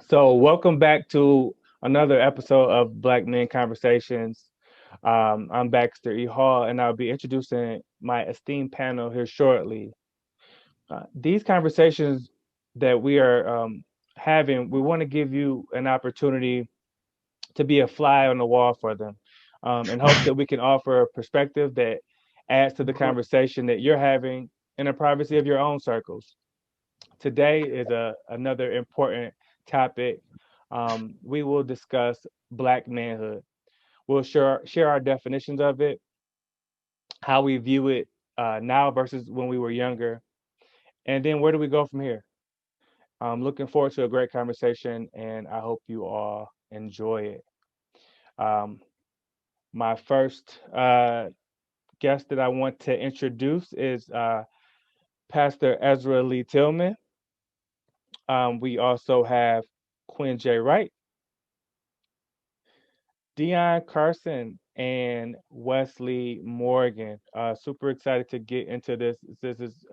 So, welcome back to another episode of Black Men Conversations. I'm Baxter E. Hall, and I'll be introducing my esteemed panel here shortly. These conversations that we are having, we want to give you an opportunity to be a fly on the wall for them, in hopes that we can offer a perspective that adds to the conversation that you're having in the privacy of your own circles. Today is another important topic. We will discuss Black manhood. We'll share our definitions of it, how we view it now versus when we were younger, and then where do we go from here? I'm looking forward to a great conversation, and I hope you all enjoy it. Um, my first guest that I want to introduce is Pastor Ezra Lee Tillman. We also have Quinn J. Wright, Dion Carson, and Wesley Morgan. Super excited to get into this. This is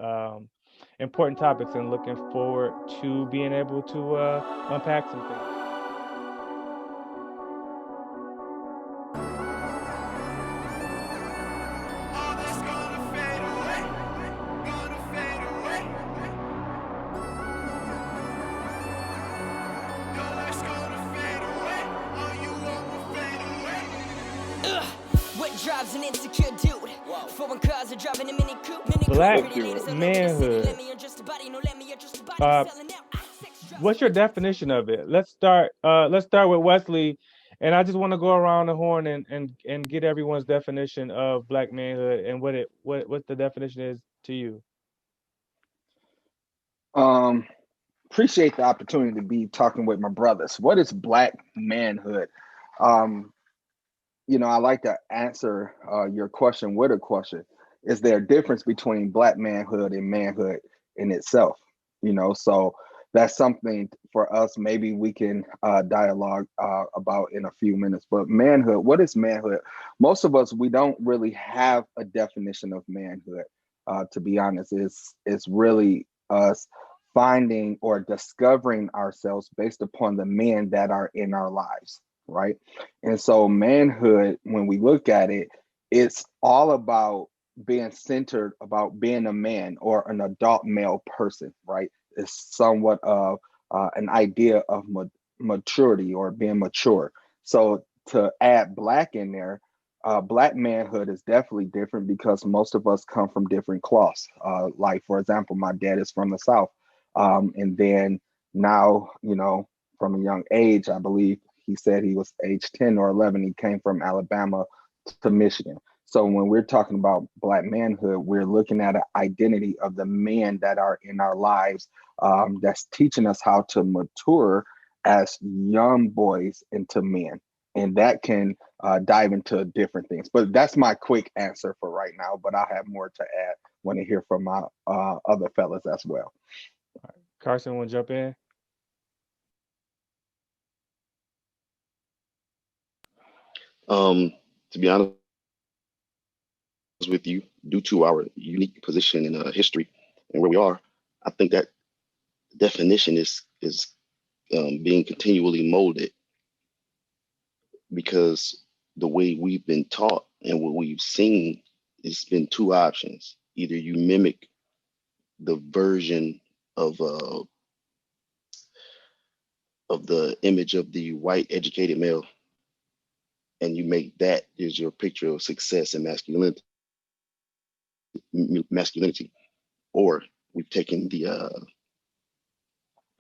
important topics and looking forward to being able to unpack some things. What drives an insecure dude? Foreign cars are driving a mini coupe. Black Pretty ladies all over the city. Let manhood. me adjust the body, no, let me adjust the body. We Uh, selling out. Sex, drugs, what's your definition of it? Let's start. Let's start with Wesley, and I just want to go around the horn and get everyone's definition of black manhood and what the definition is to you. Um, Appreciate the opportunity to be talking with my brothers. What is black manhood? Um, I like to answer your question with a question. Is there a difference between black manhood and manhood in itself? So that's something for us. Maybe we can dialogue about in a few minutes. But manhood, what is manhood? Most of us, we don't really have a definition of manhood. To be honest, it's really us finding or discovering ourselves based upon the men that are in our lives, right? And so, manhood, when we look at it, it's all about being centered about being a man or an adult male person, right? It's somewhat of an idea of maturity or being mature. So, to add black in there, black manhood is definitely different because most of us come from different cloths. Like, for example, my dad is from the South. And then now, from a young age, I believe he said he was age 10 or 11. He came from Alabama to Michigan. So when we're talking about black manhood, we're looking at an identity of the men that are in our lives, that's teaching us how to mature as young boys into men. And that can dive into different things. But that's my quick answer for right now. But I have more to add when I hear from my other fellas as well. Carson, want to jump in? Um, to be honest with you, due to our unique position in history and where we are, I think that definition is being continually molded because the way we've been taught and what we've seen, it's been two options. Either you mimic the version of uh, of the image of the white educated male, and you make that is your picture of success and masculinity, or we've taken the uh,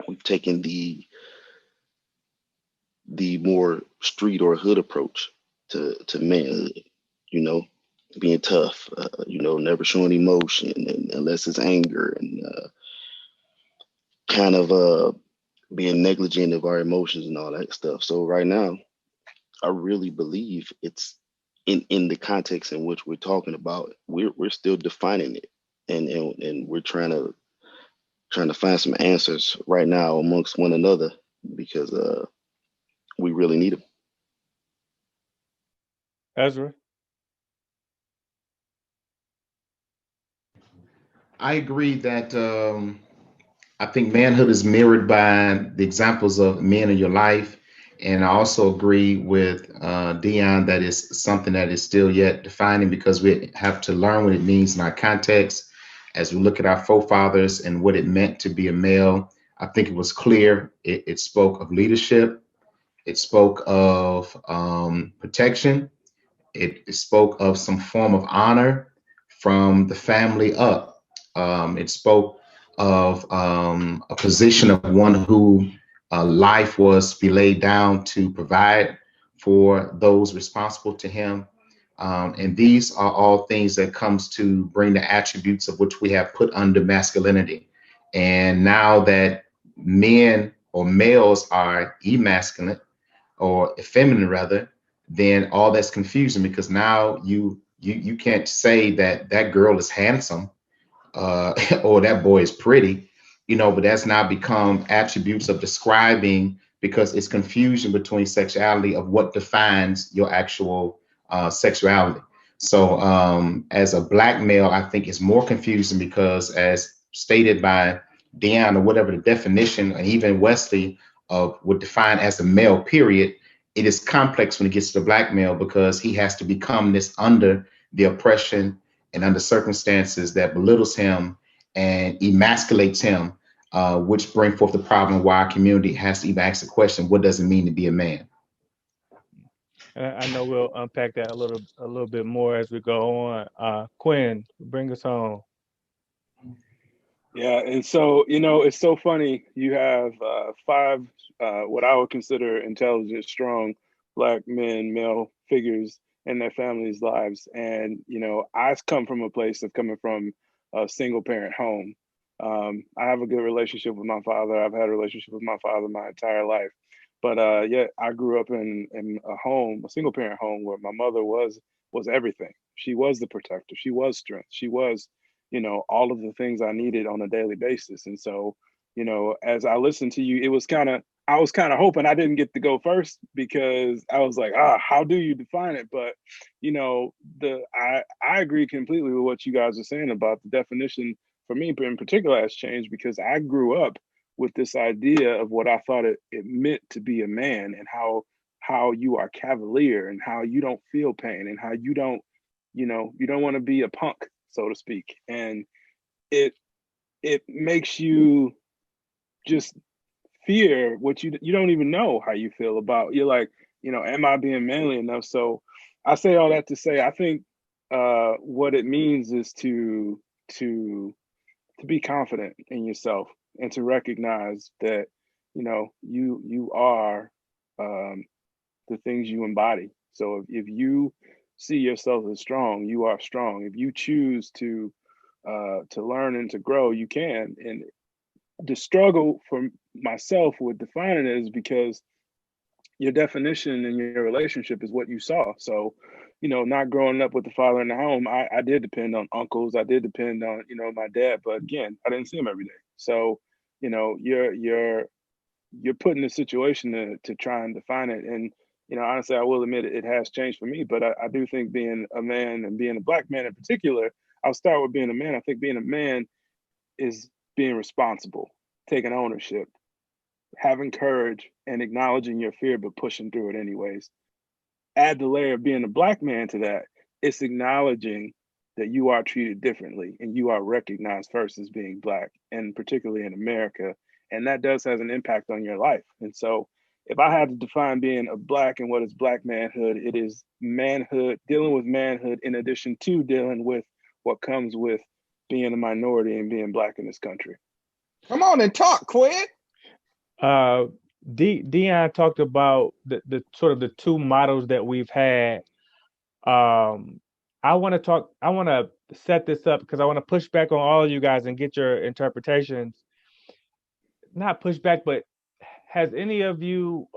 we've taken the more street or hood approach to manhood, you know, being tough, never showing emotion and, unless it's anger and kind of being negligent of our emotions and all that stuff. So right now, I really believe it's in the context in which we're talking about, we're still defining it, and we're trying to find some answers right now amongst one another because we really need them. Ezra. I agree that I think manhood is mirrored by the examples of men in your life. And I also agree with Dion that is something that is still yet defining because we have to learn what it means in our context as we look at our forefathers and what it meant to be a male. I think it was clear. It spoke of leadership, it spoke of protection, it spoke of some form of honor from the family up. It spoke of a position of one who life was be laid down to provide for those responsible to him. And these are all things that comes to bring the attributes of which we have put under masculinity. And now that men or males are emasculate or effeminate rather, then all that's confusing because now you can't say that that girl is handsome or that boy is pretty, but that's now become attributes of describing because it's confusion between sexuality of what defines your actual sexuality. So as a black male, I think it's more confusing because as stated by Dion or whatever the definition, and even Wesley of what defined as a male period, it is complex when it gets to the black male because he has to become this under the oppression and under circumstances that belittles him and emasculates him, which bring forth the problem why our community has to even ask the question, what does it mean to be a man? And I know we'll unpack that a little bit more as we go on. Quinn, bring us home. Yeah, and so it's so funny. You have five what I would consider intelligent, strong black men, male figures in their families' lives, and I come from a place of coming from a single parent home. I have a good relationship with my father. I've had a relationship with my father my entire life, but yet I grew up in a home, a single parent home, where my mother was everything. She was the protector. She was strength. She was all of the things I needed on a daily basis. And so, as I listened to you, I was kind of hoping I didn't get to go first because I was like, how do you define it? But, I agree completely with what you guys are saying about the definition for me in particular has changed because I grew up with this idea of what I thought it meant to be a man and how you are cavalier and how you don't feel pain and how you don't want to be a punk, so to speak. And it it makes you just fear what you don't even know how you feel about. You're like, am I being manly enough? So I say all that to say I think what it means is to to be confident in yourself and to recognize that you are um, the things you embody. So if you see yourself as strong, you are strong. If you choose to learn and to grow, you can. And the struggle for myself with defining it is because your definition and your relationship is what you saw. So, not growing up with the father in the home, I did depend on uncles. I did depend on, my dad, but again, I didn't see him every day. So, you're put in a situation to try and define it. And, honestly, I will admit it has changed for me, but I do think being a man and being a black man in particular, I'll start with being a man. I think being a man is being responsible, taking ownership, having courage and acknowledging your fear, but pushing through it anyways. Add the layer of being a black man to that, it's acknowledging that you are treated differently and you are recognized first as being black, and particularly in America. And that does has an impact on your life. And so if I had to define being a black and what is black manhood, it is manhood, dealing with manhood in addition to dealing with what comes with being a minority and being black in this country. Come on and talk, Quinn. Uh, Dion talked about the sort of the two models that we've had. Um, I want to set this up because I want to push back on all of you guys and get your interpretations. Not push back, but has any of you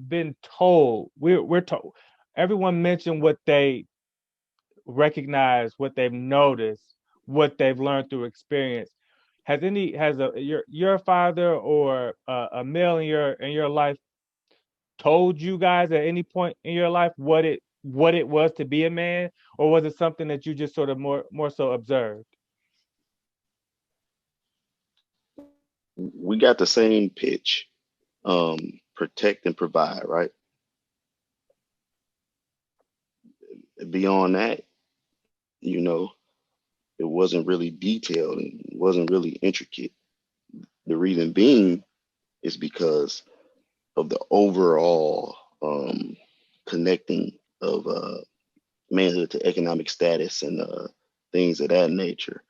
been told? We're told. Everyone mentioned what they recognize, what they've noticed, what they've learned through experience. Has your father or a male in your life told you guys at any point in your life what it was to be a man, or was it something that you just sort of more so observed? we got the same pitch, protect and provide, right? Beyond that, you know, it wasn't really detailed and wasn't really intricate. The reason being is because of the overall connecting of manhood to economic status and things of that nature.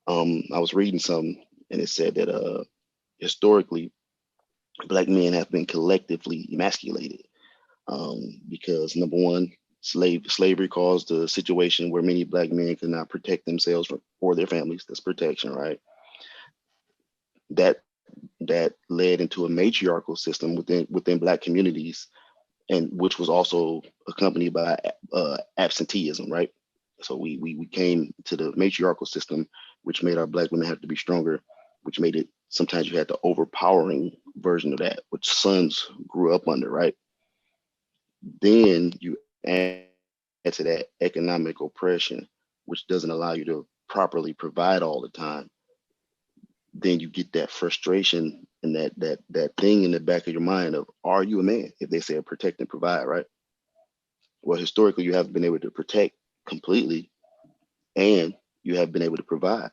I was reading something and it said that historically, black men have been collectively emasculated because number one, slavery caused a situation where many black men could not protect themselves or their families. That's protection, right? That that led into a matriarchal system within black communities, and which was also accompanied by absenteeism, right? So we came to the matriarchal system, which made our black women have to be stronger, which made it sometimes you had the overpowering version of that, which sons grew up under, right? Then you add to that economic oppression, which doesn't allow you to properly provide all the time. Then you get that frustration and that thing in the back of your mind of, are you a man? If they say protect and provide, right? Well, historically, you haven't been able to protect completely, and you have been able to provide.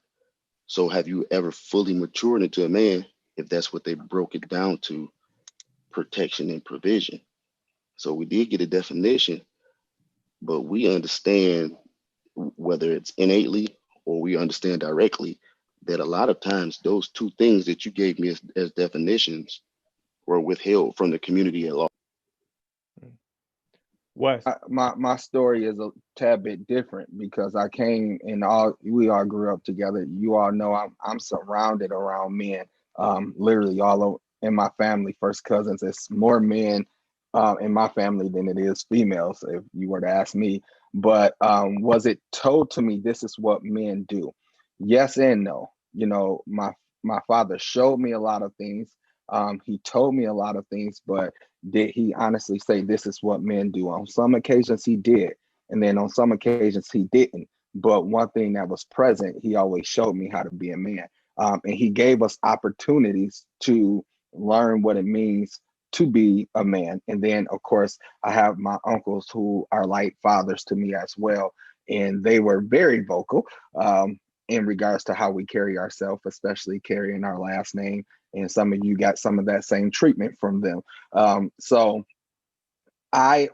So, have you ever fully matured into a man? If that's what they broke it down to, protection and provision. So we did get a definition, but we understand whether it's innately or we understand directly that a lot of times those two things that you gave me as definitions were withheld from the community at large. Wes. My story is a tad bit different because I came and all we all grew up together. You all know I'm surrounded around men. Literally in my family, first cousins. It's more men in my family than it is females, if you were to ask me. But was it told to me this is what men do? Yes and no. You know, my father showed me a lot of things. He told me a lot of things, but did he honestly say this is what men do? On some occasions he did, and then on some occasions he didn't. But one thing that was present, he always showed me how to be a man, and he gave us opportunities to learn what it means to be a man. And then, of course, I have my uncles who are like fathers to me as well, and they were very vocal in regards to how we carry ourselves, especially carrying our last name. And some of you got some of that same treatment from them. So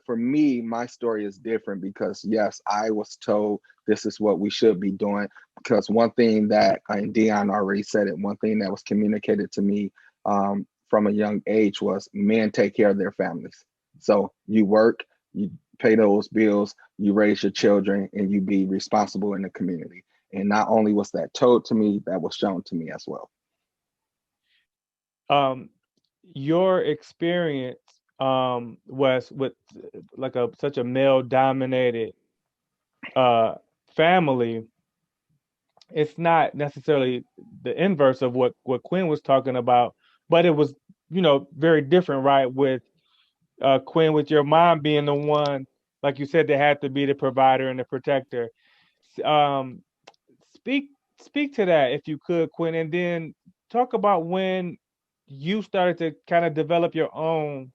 for me, my story is different because yes, I was told this is what we should be doing. Because one thing that, and Dion already said it, one thing that was communicated to me from a young age was men take care of their families. So you work, you pay those bills, you raise your children, and you be responsible in the community. And not only was that told to me, that was shown to me as well. Your experience was with like such a male dominated uh family. It's not necessarily the inverse of what Quinn was talking about, but it was, very different, right? With Quinn, with your mom being the one, like you said, that had to be the provider and the protector. Um, speak speak to that if you could, Quinn, and then talk about when you started to kind of develop your own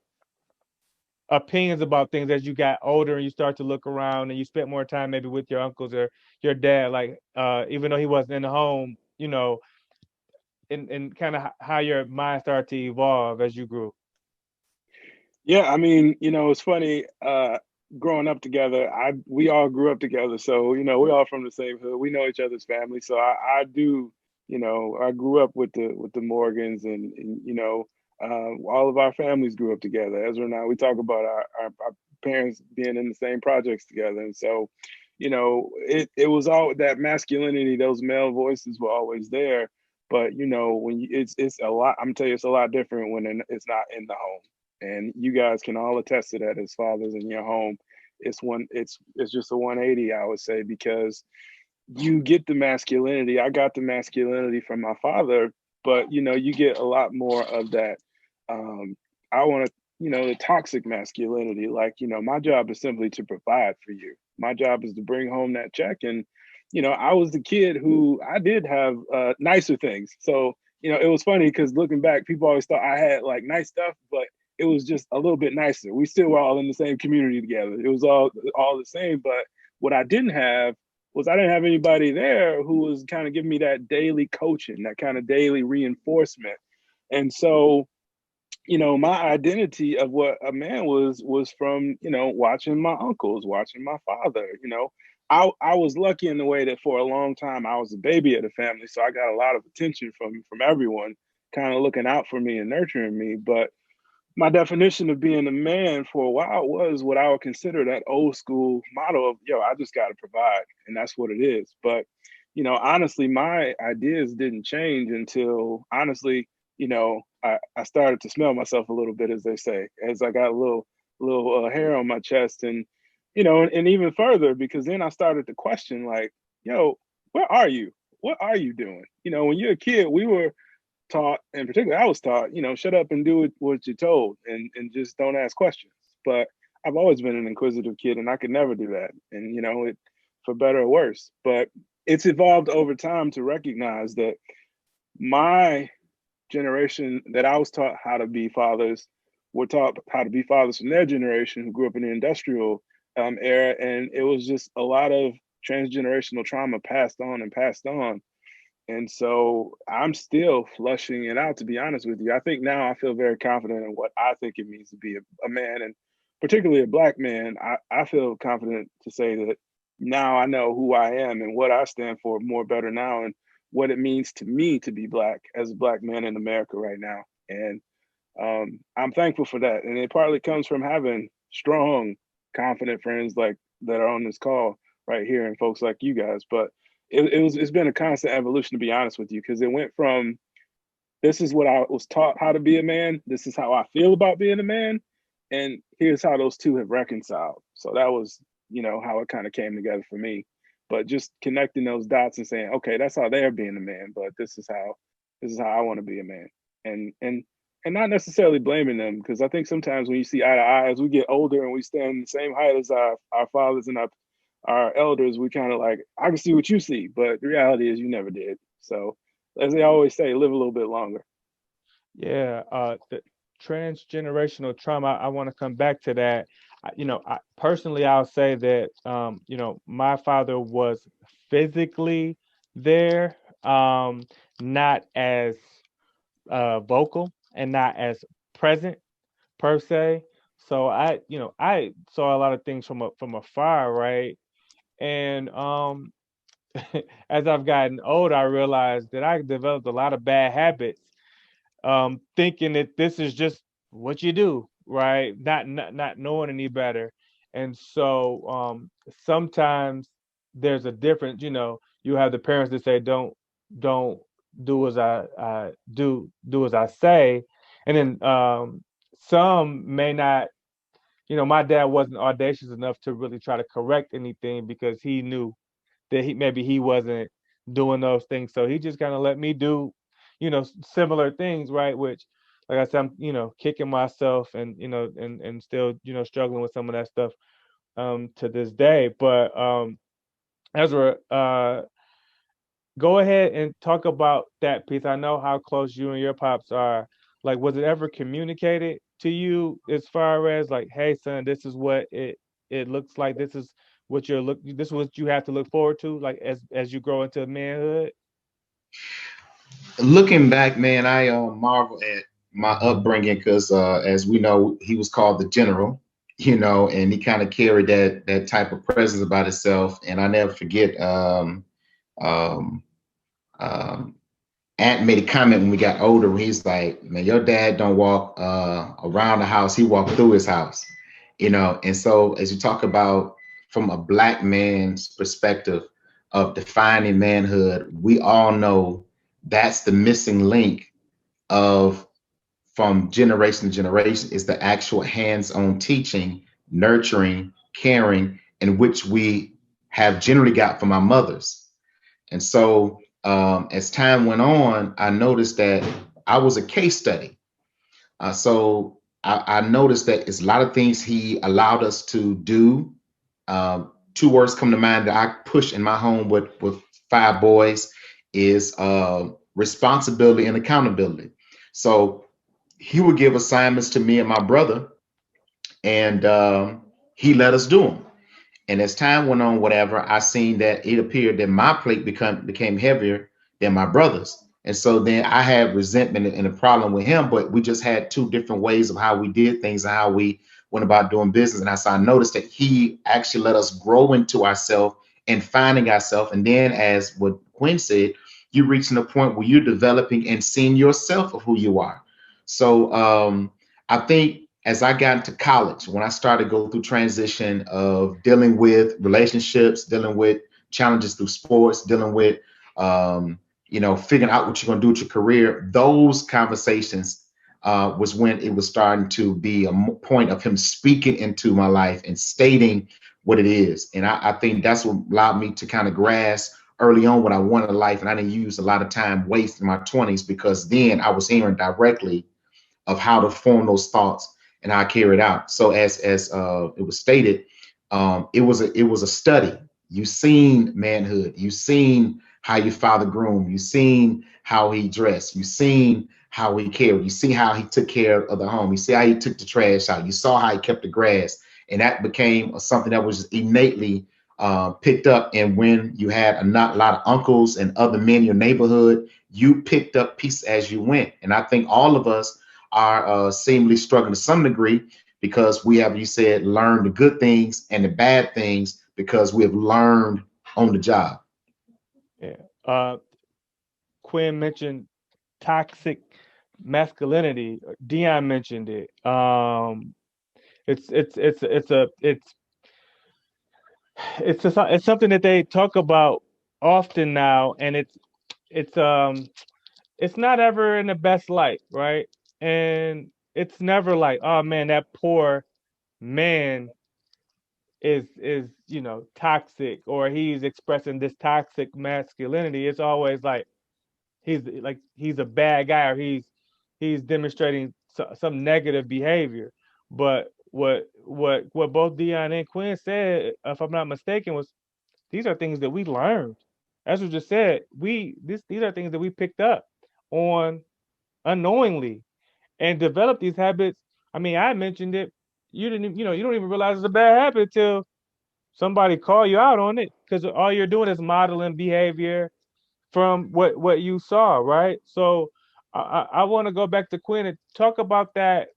opinions about things as you got older and you start to look around and you spent more time maybe with your uncles or your dad, like even though he wasn't in the home, and kind of how your mind started to evolve as you grew. Yeah, I mean, it's funny. Growing up together, we all grew up together, so we all from the same hood. We know each other's family, so I do, I grew up with the Morgans, and all of our families grew up together. Ezra and I, we talk about our parents being in the same projects together, and so, it was all that masculinity, those male voices were always there. But when it's a lot, I'm telling you, it's a lot different when it's not in the home, and you guys can all attest to that as fathers in your home. It's just a 180, I would say, because you get the masculinity. I got the masculinity from my father, but you get a lot more of that. I want to, the toxic masculinity. Like, my job is simply to provide for you. My job is to bring home that check. And I was the kid who I did have nicer things. So it was funny because looking back, people always thought I had like nice stuff, but it was just a little bit nicer. We still were all in the same community together. It was all the same. But what I didn't have was I didn't have anybody there who was kind of giving me that daily coaching, that kind of daily reinforcement. And so, my identity of what a man was from, watching my uncles, watching my father. I was lucky in the way that for a long time I was a baby of the family, so I got a lot of attention from everyone, kind of looking out for me and nurturing me. But my definition of being a man for a while was what I would consider that old school motto of, yo, I just got to provide. And that's what it is. But, honestly, my ideas didn't change until, honestly, I started to smell myself a little bit, as they say, as I got a little hair on my chest. And, and even further, because then I started to question, like, yo, where are you? What are you doing? When you're a kid, we were taught, and particularly I was taught, shut up and do what you're told, and just don't ask questions. But I've always been an inquisitive kid, and I could never do that. And it, for better or worse. But it's evolved over time to recognize that my generation, that I was taught how to be fathers, were taught how to be fathers from their generation who grew up in the industrial era, and it was just a lot of transgenerational trauma passed on and passed on. And so I'm still flushing it out, to be honest with you. I think now I feel very confident in what I think it means to be a man, and particularly a Black man. I feel confident to say that now I know who I am and what I stand for more better now, and what it means to me to be Black as a Black man in America right now. And I'm thankful for that. And it partly comes from having strong, confident friends like that are on this call right here, and folks like you guys. But it's been a constant evolution, to be honest with you, because it went from, this is what I was taught how to be a man, this is how I feel about being a man, and here's how those two have reconciled. So that was, how it kind of came together for me. But just connecting those dots and saying, okay, that's how they're being a man, but this is how I want to be a man. And not necessarily blaming them, because I think sometimes when you see eye to eye, as we get older and we stand the same height as our fathers and our elders, we kind of like, I can see what you see, but the reality is you never did. So, as they always say, live a little bit longer. Yeah, the transgenerational trauma, I want to come back to that. Personally, I'll say that, my father was physically there, not as vocal and not as present per se. So I saw a lot of things from afar, right? And as I've gotten older, I realized that I developed a lot of bad habits, thinking that this is just what you do, right? Not knowing any better. And so sometimes there's a difference. You have the parents that say, don't do as I do as I say, and then some may not. My dad wasn't audacious enough to really try to correct anything because he knew that he wasn't doing those things. So he just kind of let me do, similar things, right? Which, like I said, I'm, kicking myself and, and still, struggling with some of that stuff to this day. But Ezra, go ahead and talk about that piece. I know how close you and your pops are. Like, was it ever communicated to you as far as like, hey, son, this is what it looks like. This is what you have to look forward to, like as you grow into manhood. Looking back, man, I marvel at my upbringing because, as we know, he was called the general, and he kind of carried that type of presence about himself. And I never forget, um, um, Aunt made a comment when we got older. When he's like, "Man, your dad don't walk around the house; he walked through his house," And so, as you talk about from a Black man's perspective of defining manhood, we all know that's the missing link of from generation to generation is the actual hands-on teaching, nurturing, caring, in which we have generally got from our mothers. And so as time went on, I noticed that I was a case study. So I noticed that it's a lot of things he allowed us to do. Two words come to mind that I push in my home with 5 boys is responsibility and accountability. So he would give assignments to me and my brother, and he let us do them. And as time went on, whatever, I seen that it appeared that my plate became heavier than my brother's. And so then I had resentment and a problem with him, but we just had two different ways of how we did things and how we went about doing business. And I noticed that he actually let us grow into ourselves and finding ourselves. And then, as what Quinn said, you're reaching a point where you're developing and seeing yourself of who you are. So I think as I got into college, when I started to go through transition of dealing with relationships, dealing with challenges through sports, dealing with figuring out what you're going to do with your career, those conversations was when it was starting to be a point of him speaking into my life and stating what it is. And I think that's what allowed me to kind of grasp early on what I wanted in life. And I didn't use a lot of time wasted in my 20s because then I was hearing directly of how to form those thoughts and how I carry it out. So as it was stated, it was a study. You seen manhood. You seen how your father groomed. You seen how he dressed. You seen how he cared. You see how he took care of the home. You see how he took the trash out. You saw how he kept the grass, and that became something that was just innately picked up. And when you had a not lot of uncles and other men in your neighborhood, you picked up pieces as you went. And I think all of us are seemingly struggling to some degree because we have, you said, learned the good things and the bad things because we have learned on the job. Yeah. Quinn mentioned toxic masculinity. Dion mentioned it. It's something that they talk about often now, and it's not ever in the best light, right? And it's never like, oh man, that poor man is toxic, or he's expressing this toxic masculinity. It's always like he's a bad guy, or he's demonstrating some negative behavior. But what both Dion and Quinn said, if I'm not mistaken, was these are things that we learned. As we just said, these are things that we picked up on unknowingly and developed these habits. I mean, I mentioned it. You didn't, you don't even realize it's a bad habit till somebody call you out on it, because all you're doing is modeling behavior from what you saw, right? So I want to go back to Quinn and talk about that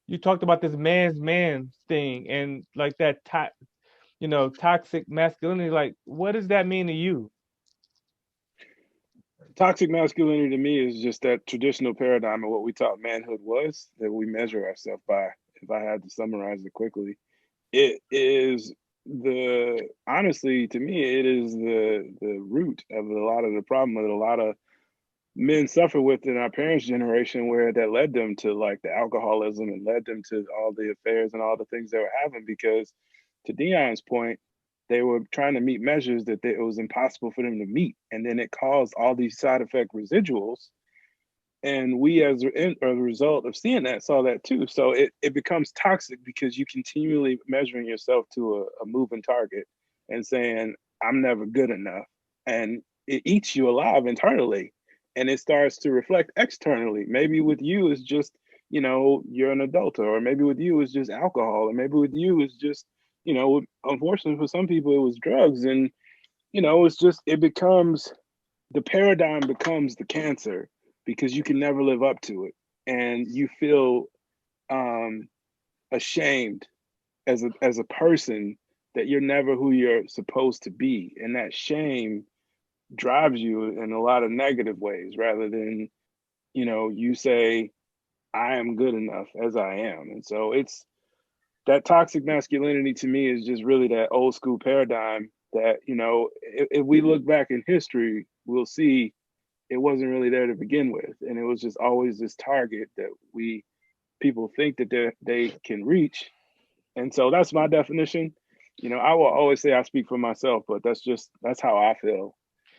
you talked about this man's man thing, and like that toxic masculinity. Like, what does that mean to you? Toxic masculinity to me is just that traditional paradigm of what we thought manhood was that we measure ourselves by. If I had to summarize it quickly, it is the honestly to me it is the root of a lot of the problem that a lot of men suffer with in our parents' generation, where that led them to like the alcoholism and led them to all the affairs and all the things they were having. Because to Dion's point, they were trying to meet measures that it was impossible for them to meet, and then it caused all these side effect residuals. And we, as a result of seeing that, saw that too. So it becomes toxic because you continually measuring yourself to a moving target and saying, I'm never good enough. And it eats you alive internally, and it starts to reflect externally. Maybe with you is just, you're an adult, or maybe with you is just alcohol, or maybe with you is just, unfortunately for some people, it was drugs. And, it's just, the paradigm becomes the cancer because you can never live up to it, and you feel um, ashamed as a person that you're never who you're supposed to be, and that shame drives you in a lot of negative ways rather than you say I am good enough as I am. And so it's that toxic masculinity to me is just really that old school paradigm that if we look back in history, we'll see it wasn't really there to begin with, and it was just always this target that people think that they can reach. And so that's my definition. I will always say I speak for myself, but that's how I feel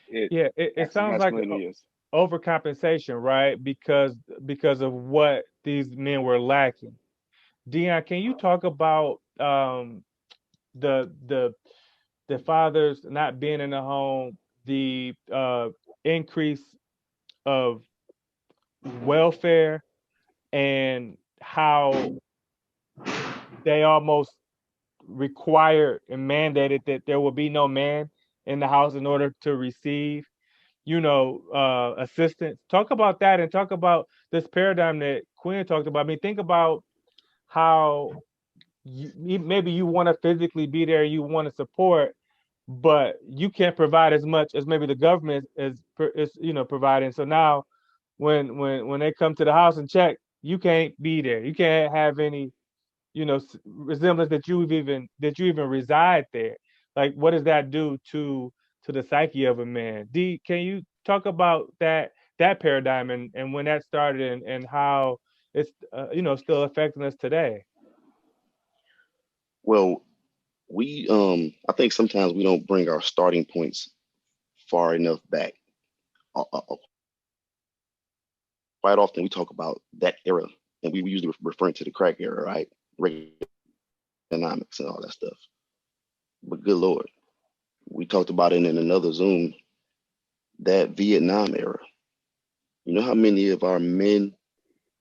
it Yeah, it toxic sounds like masculinity is. overcompensation, right? Because of what these men were lacking. Dion, can you talk about the the the fathers not being in the home, the increase of welfare and how they almost required and mandated that there will be no man in the house in order to receive, assistance. Talk about that and talk about this paradigm that Quinn talked about. I mean, think about how maybe you want to physically be there, you want to support, but you can't provide as much as maybe the government is providing. So now, when they come to the house and check, you can't be there. You can't have any resemblance that you even reside there. Like, what does that do to the psyche of a man? D, can you talk about that paradigm and when that started and how it's still affecting us today? Well, we I think sometimes we don't bring our starting points far enough back. Quite often we talk about that era, and we usually referring to the crack era, right? Economics and all that stuff. But good Lord, we talked about it in another Zoom, that Vietnam era. You know how many of our men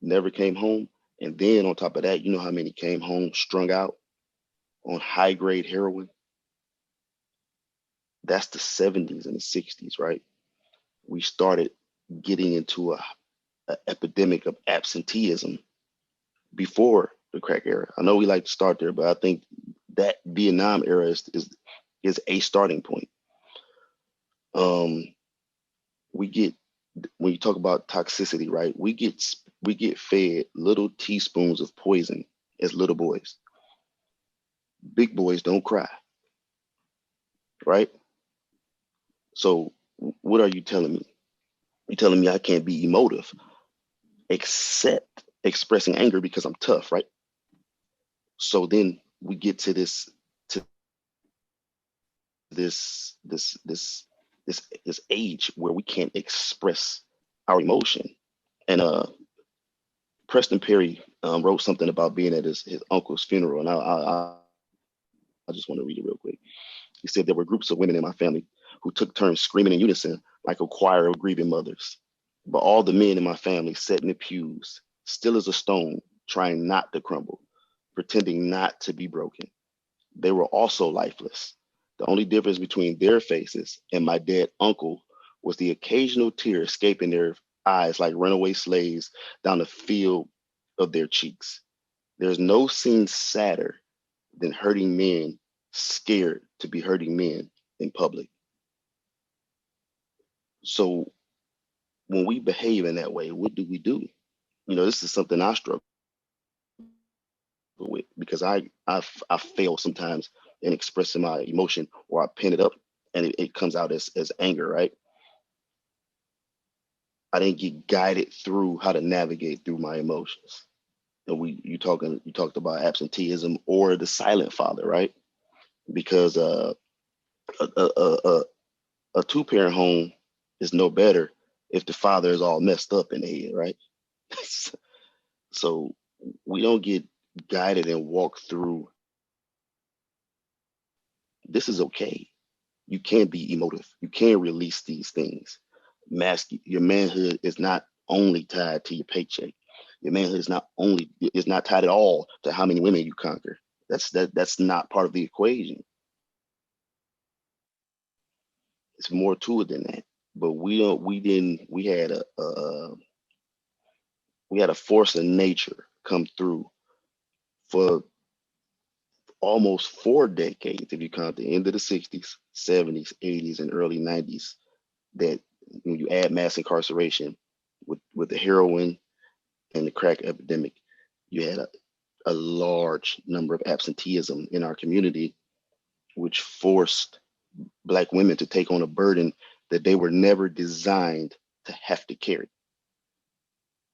never came home? And then on top of that, you know how many came home strung out on high grade heroin? That's the 70s and the 60s, right? We started getting into a epidemic of absenteeism before the crack era. I know we like to start there, but I think that Vietnam era is a starting point. Um, we get when you talk about toxicity, right? We get fed little teaspoons of poison as little boys. Big boys don't cry, right? So what are you telling me? You're telling me I can't be emotive except expressing anger because I'm tough, right? So then we get to this age where we can't express our emotion. And Preston Perry wrote something about being at his uncle's funeral, and I just want to read it real quick. He said there were groups of women in my family who took turns screaming in unison like a choir of grieving mothers. But all the men in my family sat in the pews, still as a stone, trying not to crumble, pretending not to be broken. They were also lifeless. The only difference between their faces and my dead uncle was the occasional tear escaping their eyes like runaway slaves down the field of their cheeks. There's no scene sadder than hurting men scared to be hurting men in public. So when we behave in that way, what do we do? This is something I struggle with because I fail sometimes in expressing my emotion, or I pin it up and it comes out as anger, right? I didn't get guided through how to navigate through my emotions. And you talked about absenteeism or the silent father, right? Because a, a, a, a two-parent home is no better if the father is all messed up in the head, right? So we don't get guided and walk through. This is okay. You can be emotive. You can release these things. Your manhood is not only tied to your paycheck. Your manhood is not tied at all to how many women you conquer. That's not part of the equation. It's more to it than that. But we don't. We didn't. We had a force of nature come through for almost 4 decades, if you count the end of the 60s, 70s, 80s, and early 90s, that when you add mass incarceration with the heroin and the crack epidemic, you had a large number of absenteeism in our community, which forced Black women to take on a burden that they were never designed to have to carry.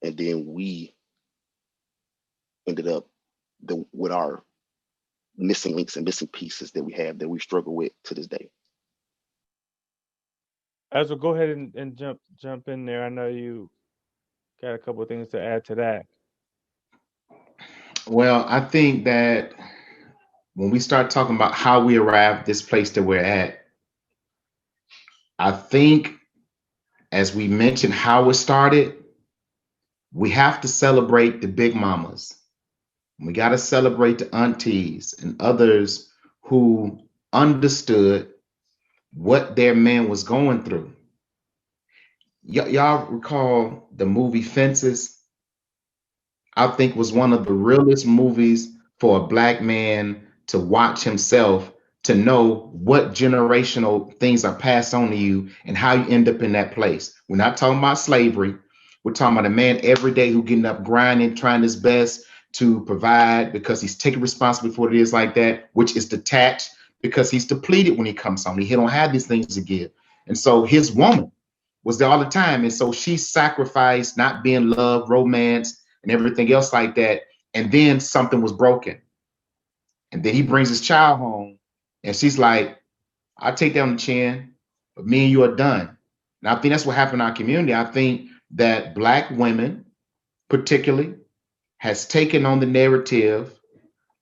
And then we ended up with our missing links and missing pieces that we have that we struggle with to this day. Ezra, go ahead and jump in there. I know you got a couple of things to add to that. Well, I think that when we start talking about how we arrived this place that we're at, I think as we mentioned how it started, we have to celebrate the big mamas. We got to celebrate the aunties and others who understood what their man was going through. Y'all recall the movie Fences? I think was one of the realest movies for a black man to watch himself, to know what generational things are passed on to you and how you end up in that place. We're not talking about slavery. We're talking about a man every day who getting up, grinding, trying his best to provide because he's taking responsibility for what it is like that, which is detached because he's depleted when he comes home. He don't have these things to give. And so his woman was there all the time. And so she sacrificed not being loved, romance, and everything else like that. And then something was broken. And then he brings his child home, and she's like, I'll take that on the chin, but me and you are done. And I think that's what happened in our community. I think that black women, particularly, has taken on the narrative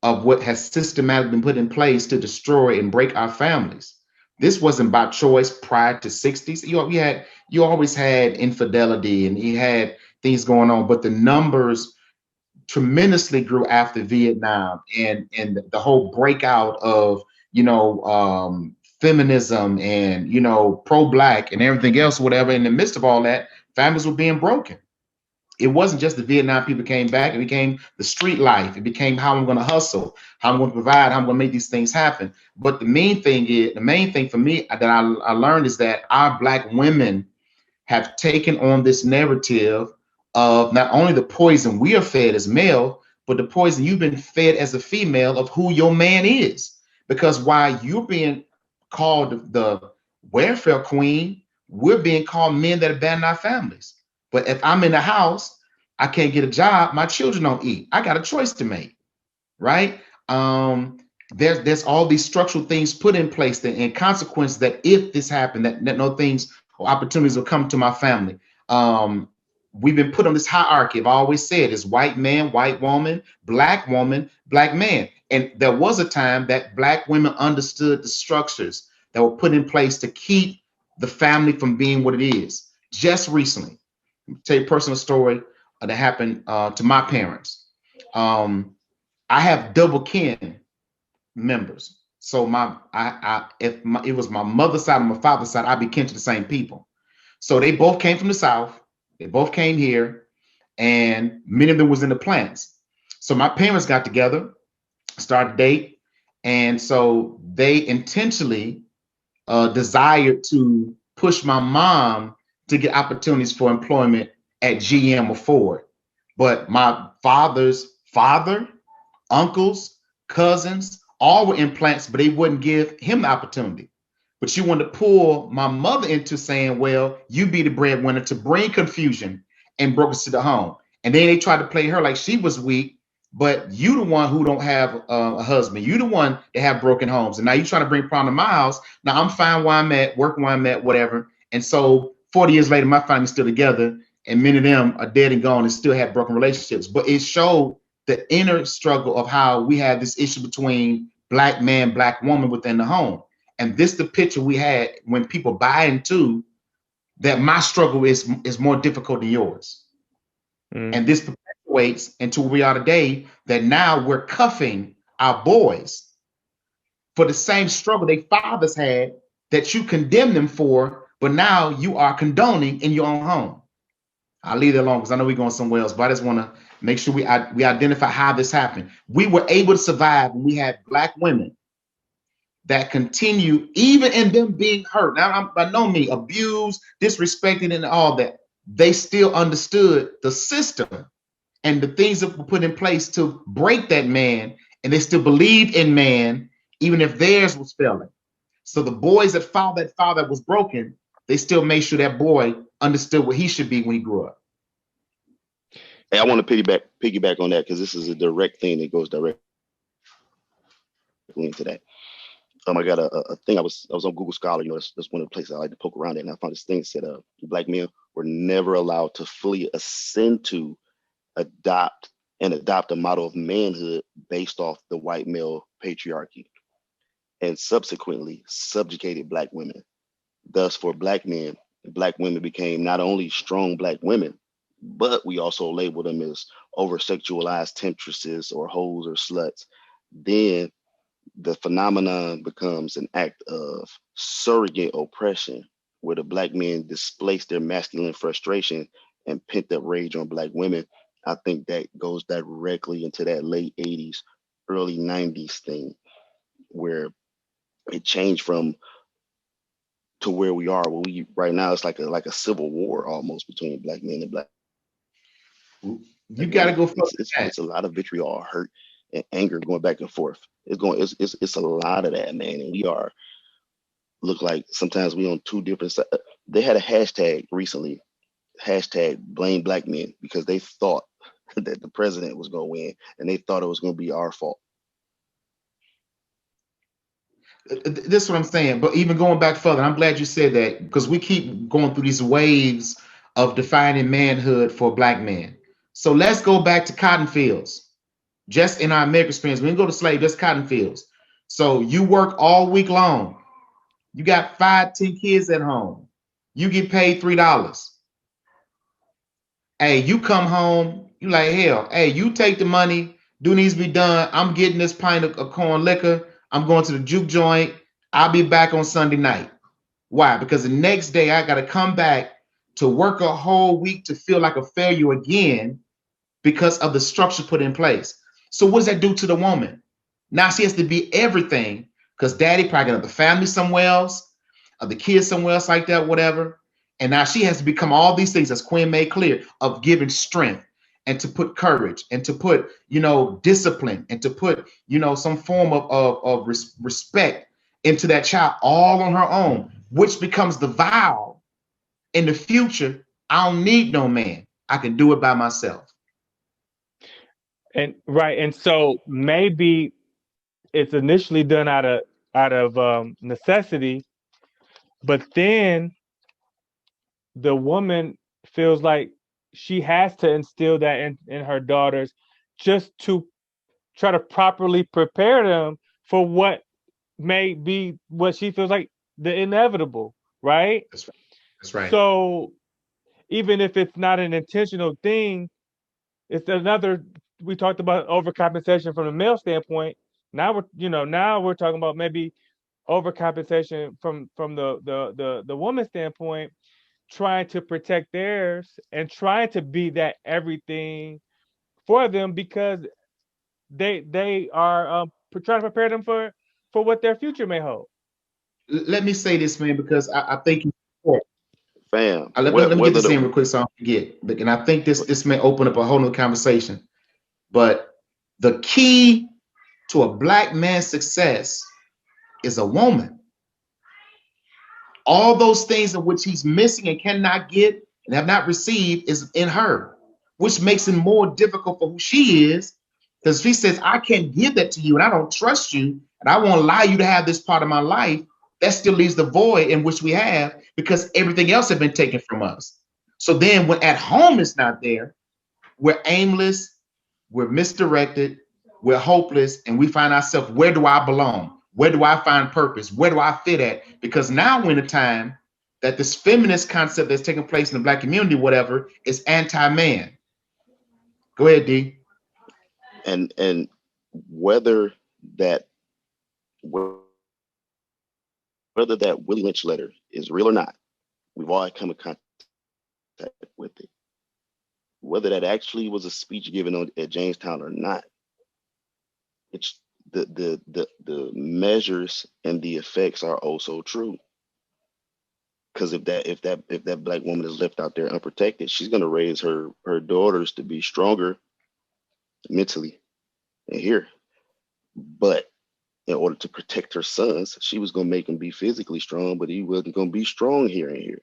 of what has systematically been put in place to destroy and break our families. This wasn't by choice prior to 60s. You always had infidelity and you had things going on, but the numbers tremendously grew after Vietnam and the whole breakout of feminism and pro-black and everything else, whatever. In the midst of all that, families were being broken. It wasn't just the Vietnam people came back. It became the street life. It became how I'm going to hustle, how I'm going to provide, how I'm going to make these things happen. But the main thing for me that I learned is that our black women have taken on this narrative of not only the poison we are fed as male, but the poison you've been fed as a female of who your man is. Because while you're being called the welfare queen, we're being called men that abandon our families. But if I'm in the house, I can't get a job, my children don't eat. I got a choice to make, right? There's all these structural things put in place and consequence that if this happened, that no things or opportunities will come to my family. We've been put on this hierarchy. I've always said is white man, white woman, black man. And there was a time that black women understood the structures that were put in place to keep the family from being what it is. Just recently, I'll tell you a personal story that happened to my parents. I have double kin members. So if it was my mother's side or my father's side, I'd be kin to the same people. So they both came from the South. They both came here, and many of them was in the plants. So my parents got together, started a date, and so they intentionally desired to push my mom to get opportunities for employment at GM or Ford. But my father's father, uncles, cousins, all were in plants, but they wouldn't give him the opportunity. But you wanted to pull my mother into saying, well, you be the breadwinner to bring confusion and brokers to the home. And then they tried to play her like she was weak, but you the one who don't have a husband. You the one that have broken homes. And now you trying to bring problem to my house. Now I'm fine where I'm at, working where I'm at, whatever. And so 40 years later, my family's still together, and many of them are dead and gone and still have broken relationships. But it showed the inner struggle of how we have this issue between black man, black woman within the home. And this the picture we had when people buy into that my struggle is more difficult than yours. And this perpetuates into where we are today, that now we're cuffing our boys for the same struggle they fathers had that you condemn them for, but now you are condoning in your own home. I'll leave it alone because I know we're going somewhere else, but I just want to make sure we identify how this happened. We were able to survive when we had black women that continue, even in them being hurt. Now, by no means abused, disrespected, and all that. They still understood the system and the things that were put in place to break that man, and they still believed in man, even if theirs was failing. So the boys that father was broken, they still made sure that boy understood what he should be when he grew up. Hey, I want to piggyback on that because this is a direct thing that goes directly into that. I got a thing. I was on Google Scholar. That's one of the places I like to poke around at, and I found this thing that said black men were never allowed to fully ascend to adopt a model of manhood based off the white male patriarchy, and subsequently subjugated black women. Thus, for black men, Black women became not only strong black women, but we also label them as over sexualized temptresses or hoes or sluts. Then the phenomenon becomes an act of surrogate oppression, where the black men displace their masculine frustration and pent up rage on black women. I think that goes directly into that late 80s, early 90s thing, where it changed from to where we are. Where we right now, it's like a civil war almost between black men and black You got to women. go further than that. It's a lot of vitriol, hurt, and anger going back and forth. It's a lot of that, man. And we are look like sometimes we on two different sides. They had a hashtag recently, hashtag blame black men, because they thought that the president was going to win, and they thought it was going to be our fault. This is what I'm saying. But even going back further, I'm glad you said that because we keep going through these waves of defining manhood for black men. So let's go back to cotton fields. Just in our American experience, we didn't go to slave, just cotton fields. So you work all week long. You got 5, 10 kids at home. You get paid $3. Hey, you come home, you like, hell, hey, you take the money, do needs to be done. I'm getting this pint of corn liquor. I'm going to the juke joint. I'll be back on Sunday night. Why? Because the next day I got to come back to work a whole week to feel like a failure again because of the structure put in place. So what does that do to the woman? Now she has to be everything because daddy probably got the family somewhere else, or the kids somewhere else like that, whatever. And now she has to become all these things, as Quinn made clear, of giving strength and to put courage and to put, discipline and to put, some form of respect into that child all on her own, which becomes the vow in the future. I don't need no man. I can do it by myself. And right, and so maybe it's initially done out of necessity, but then the woman feels like she has to instill that in her daughters just to try to properly prepare them for what may be what she feels like the inevitable, right? That's right. That's right. So even if it's not an intentional thing, it's another. We talked about overcompensation from the male standpoint. Now we're talking about maybe overcompensation from the woman's standpoint, trying to protect theirs and trying to be that everything for them because they are trying to prepare them for what their future may hold. Let me say this, man, because I think Fam, let me get whether this in real the quick so I don't forget. And I think this may open up a whole new conversation. But the key to a black man's success is a woman. All those things in which he's missing and cannot get and have not received is in her, which makes it more difficult for who she is. Because if she says, I can't give that to you and I don't trust you and I won't allow you to have this part of my life, that still leaves the void in which we have because everything else has been taken from us. So then when at home it's not there, we're aimless, we're misdirected, we're hopeless, and we find ourselves, where do I belong? Where do I find purpose? Where do I fit at? Because now we're in a time that this feminist concept that's taking place in the black community, whatever, is anti-man. Go ahead, D. and whether that whether that Willie Lynch letter is real or not, we've all come in contact with it. Whether that actually was a speech given at Jamestown or not, it's the measures and the effects are also true. Because if that black woman is left out there unprotected, she's going to raise her daughters to be stronger mentally and here. But in order to protect her sons, she was going to make him be physically strong, but he wasn't going to be strong here and here.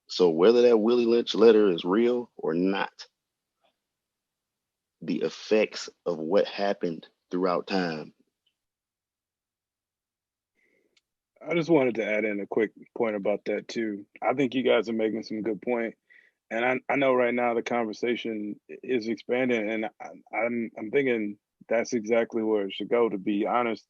So whether that Willie Lynch letter is real or not, the effects of what happened throughout time. I just wanted to add in a quick point about that too. I think you guys are making some good point, and I know right now the conversation is expanding, and I'm thinking that's exactly where it should go. To be honest,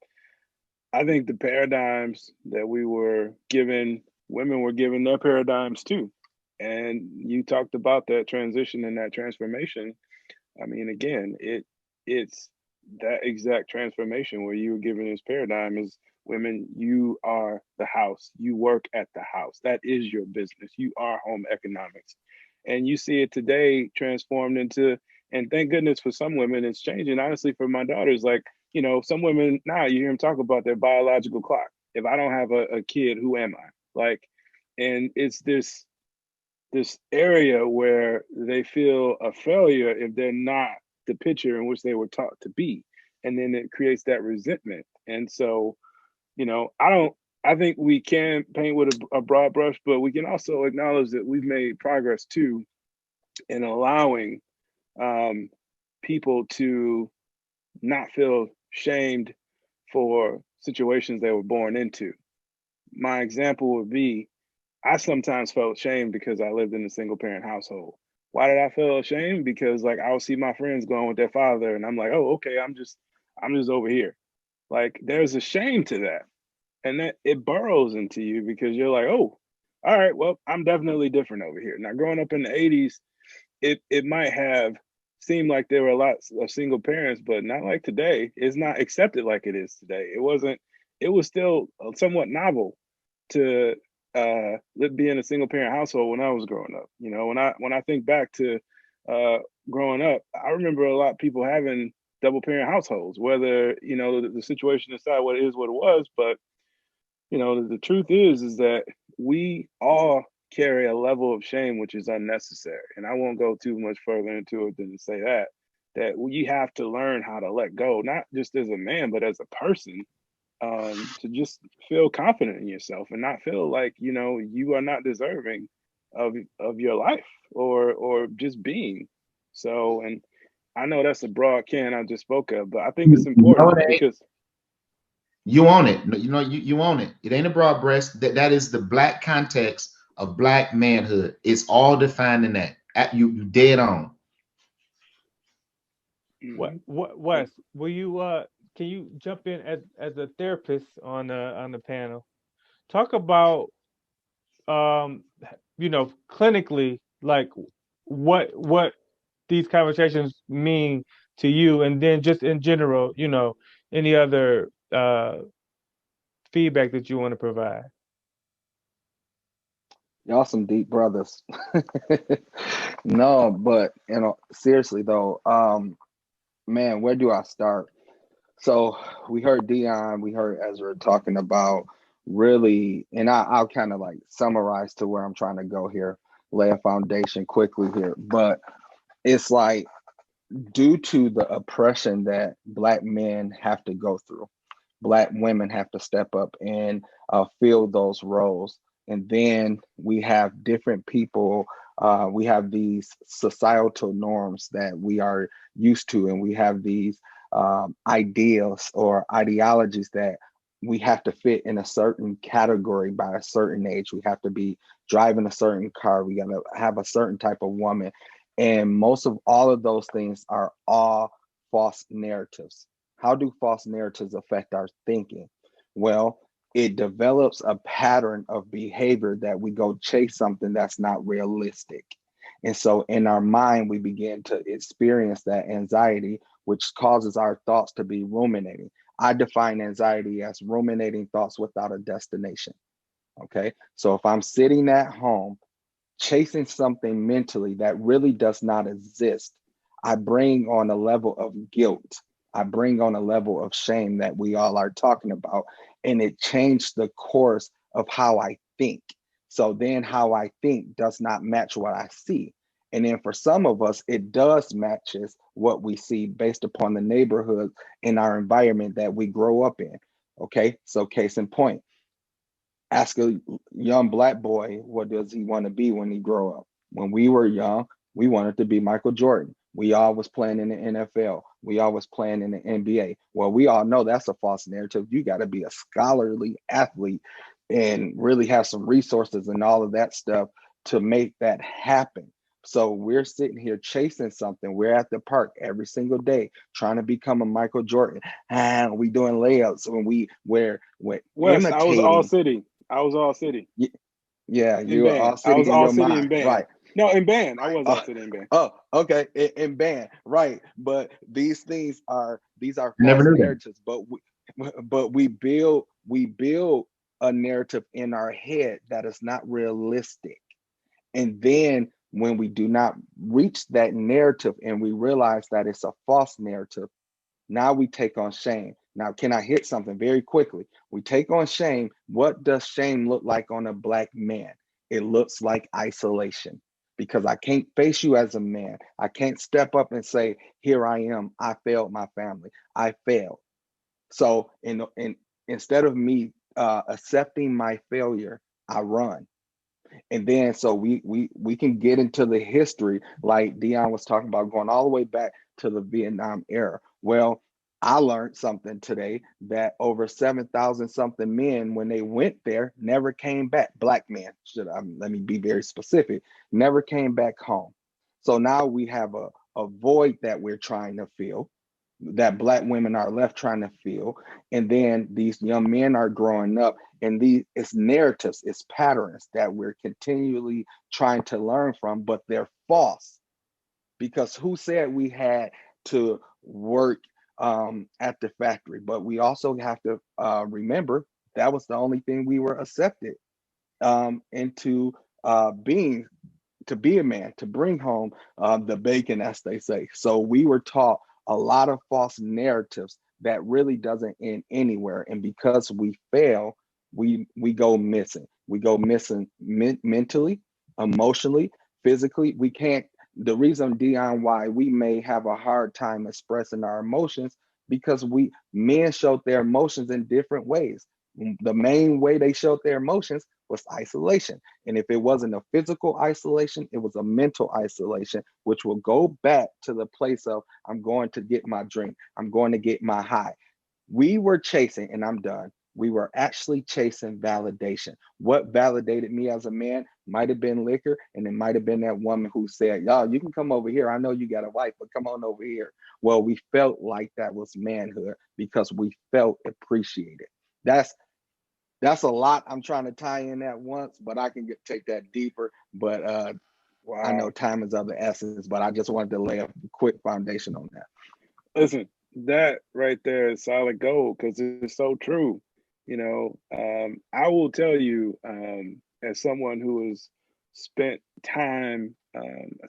I think the paradigms that we were given women were given their paradigms too. And you talked about that transition and that transformation. I mean, again, it's that exact transformation where you were given this paradigm is women, you are the house, you work at the house. That is your business. You are home economics. And you see it today transformed into, and thank goodness for some women, it's changing. Honestly, for my daughters, like, you know, some women now you hear them talk about their biological clock. If I don't have a kid, who am I? Like, and it's this area where they feel a failure if they're not the picture in which they were taught to be. And then it creates that resentment. And so, you know, I think we can paint with a broad brush, but we can also acknowledge that we've made progress too in allowing people to not feel shamed for situations they were born into. My example would be I sometimes felt shame because I lived in a single parent household. Why did I feel ashamed? Because like I would see my friends going with their father and I'm like, oh, okay, I'm just over here. Like there's a shame to that. And that it burrows into you because you're like, oh, all right, well, I'm definitely different over here. Now growing up in the 80s, it might have seemed like there were lots of single parents, but not like today. It's not accepted like it is today. It was still somewhat novel to be in a single parent household when I was growing up. You know, when I think back to growing up, I remember a lot of people having double parent households, whether, you know, the situation aside what it is, what it was, but you know, the truth is that we all carry a level of shame which is unnecessary. And I won't go too much further into it than to say that you have to learn how to let go, not just as a man, but as a person, to just feel confident in yourself and not feel like, you know, you are not deserving of your life or just being. So, and I know that's a broad can I just spoke of, but I think it's No, important it ain't. because You own it. You know, you own it. It ain't a broad breast. That is the black context of black manhood. It's all defined in that. You dead on. What mhm. Wes, will you can you jump in as a therapist on the panel? Talk about um you know, clinically, like what these conversations mean to you, and then just in general, you know, any other feedback that you want to provide. Y'all some deep brothers. No, but you know, seriously though, man, where do I start? So we heard Dion, we heard Ezra talking about really, and I'll kind of like summarize to where I'm trying to go here, lay a foundation quickly here. But it's like due to the oppression that Black men have to go through, Black women have to step up and fill those roles. And then we have different people, we have these societal norms that we are used to, and we have these ideals or ideologies that we have to fit in a certain category by a certain age. We have to be driving a certain car. We got to have a certain type of woman. And most of all of those things are all false narratives. How do false narratives affect our thinking? Well, it develops a pattern of behavior that we go chase something that's not realistic. And so in our mind, we begin to experience that anxiety, which causes our thoughts to be ruminating. I define anxiety as ruminating thoughts without a destination. Okay. So if I'm sitting at home chasing something mentally that really does not exist, I bring on a level of guilt. I bring on a level of shame that we all are talking about. And it changed the course of how I think. So then how I think does not match what I see. And then for some of us, it does matches what we see based upon the neighborhood in our environment that we grow up in. Okay. So case in point, ask a young Black boy what does he want to be when he grow up. When we were young, we wanted to be Michael Jordan. We all was playing in the NFL. We all was playing in the NBA. Well, we all know that's a false narrative. You got to be a scholarly athlete and really have some resources and all of that stuff to make that happen. So we're sitting here chasing something. We're at the park every single day trying to become a Michael Jordan. And we doing layups when we're Wes, I was all imitating. city. I was all city. Yeah, in you were all band. I was city in all your city in mind, band. right? No, in band. I Right. was all city in band. Oh, okay. In band, right? But these are I never false knew that. narratives. But we build a narrative in our head that is not realistic. And then when we do not reach that narrative and we realize that it's a false narrative, now we take on shame. Now, can I hit something very quickly? We take on shame. What does shame look like on a black man? It looks like isolation because I can't face you as a man. I can't step up and say, here I am. I failed my family. I failed. So instead of me accepting my failure, I run. And then so we can get into the history like Dion was talking about, going all the way back to the Vietnam era. Well, I learned something today that over 7,000 something men, when they went there, never came back. Black men, let me be very specific, never came back home. So now we have a void that we're trying to fill, that black women are left trying to fill. And then these young men are growing up, and these it's narratives, it's patterns that we're continually trying to learn from, but they're false. Because who said we had to work at the factory? But we also have to remember that was the only thing we were accepted into being, to be a man, to bring home the bacon, as they say. So we were taught a lot of false narratives that really doesn't end anywhere. And because we fail, we go missing. We go missing mentally, emotionally, physically. We can't. The reason, Dion, why we may have a hard time expressing our emotions, because we men showed their emotions in different ways. The main way they showed their emotions was isolation. And if it wasn't a physical isolation, it was a mental isolation, which will go back to the place of, I'm going to get my drink, I'm going to get my high. We were chasing, and I'm done. We were actually chasing validation. What validated me as a man might have been liquor, and it might have been that woman who said, y'all, you can come over here. I know you got a wife, but come on over here. Well, we felt like that was manhood because we felt appreciated. That's that's a lot I'm trying to tie in at once, but I can take that deeper. But I know Wow. time is of the essence, but I just wanted to lay a quick foundation on that. Listen, that right there is solid gold because it's so true. I will tell you, as someone who has spent time,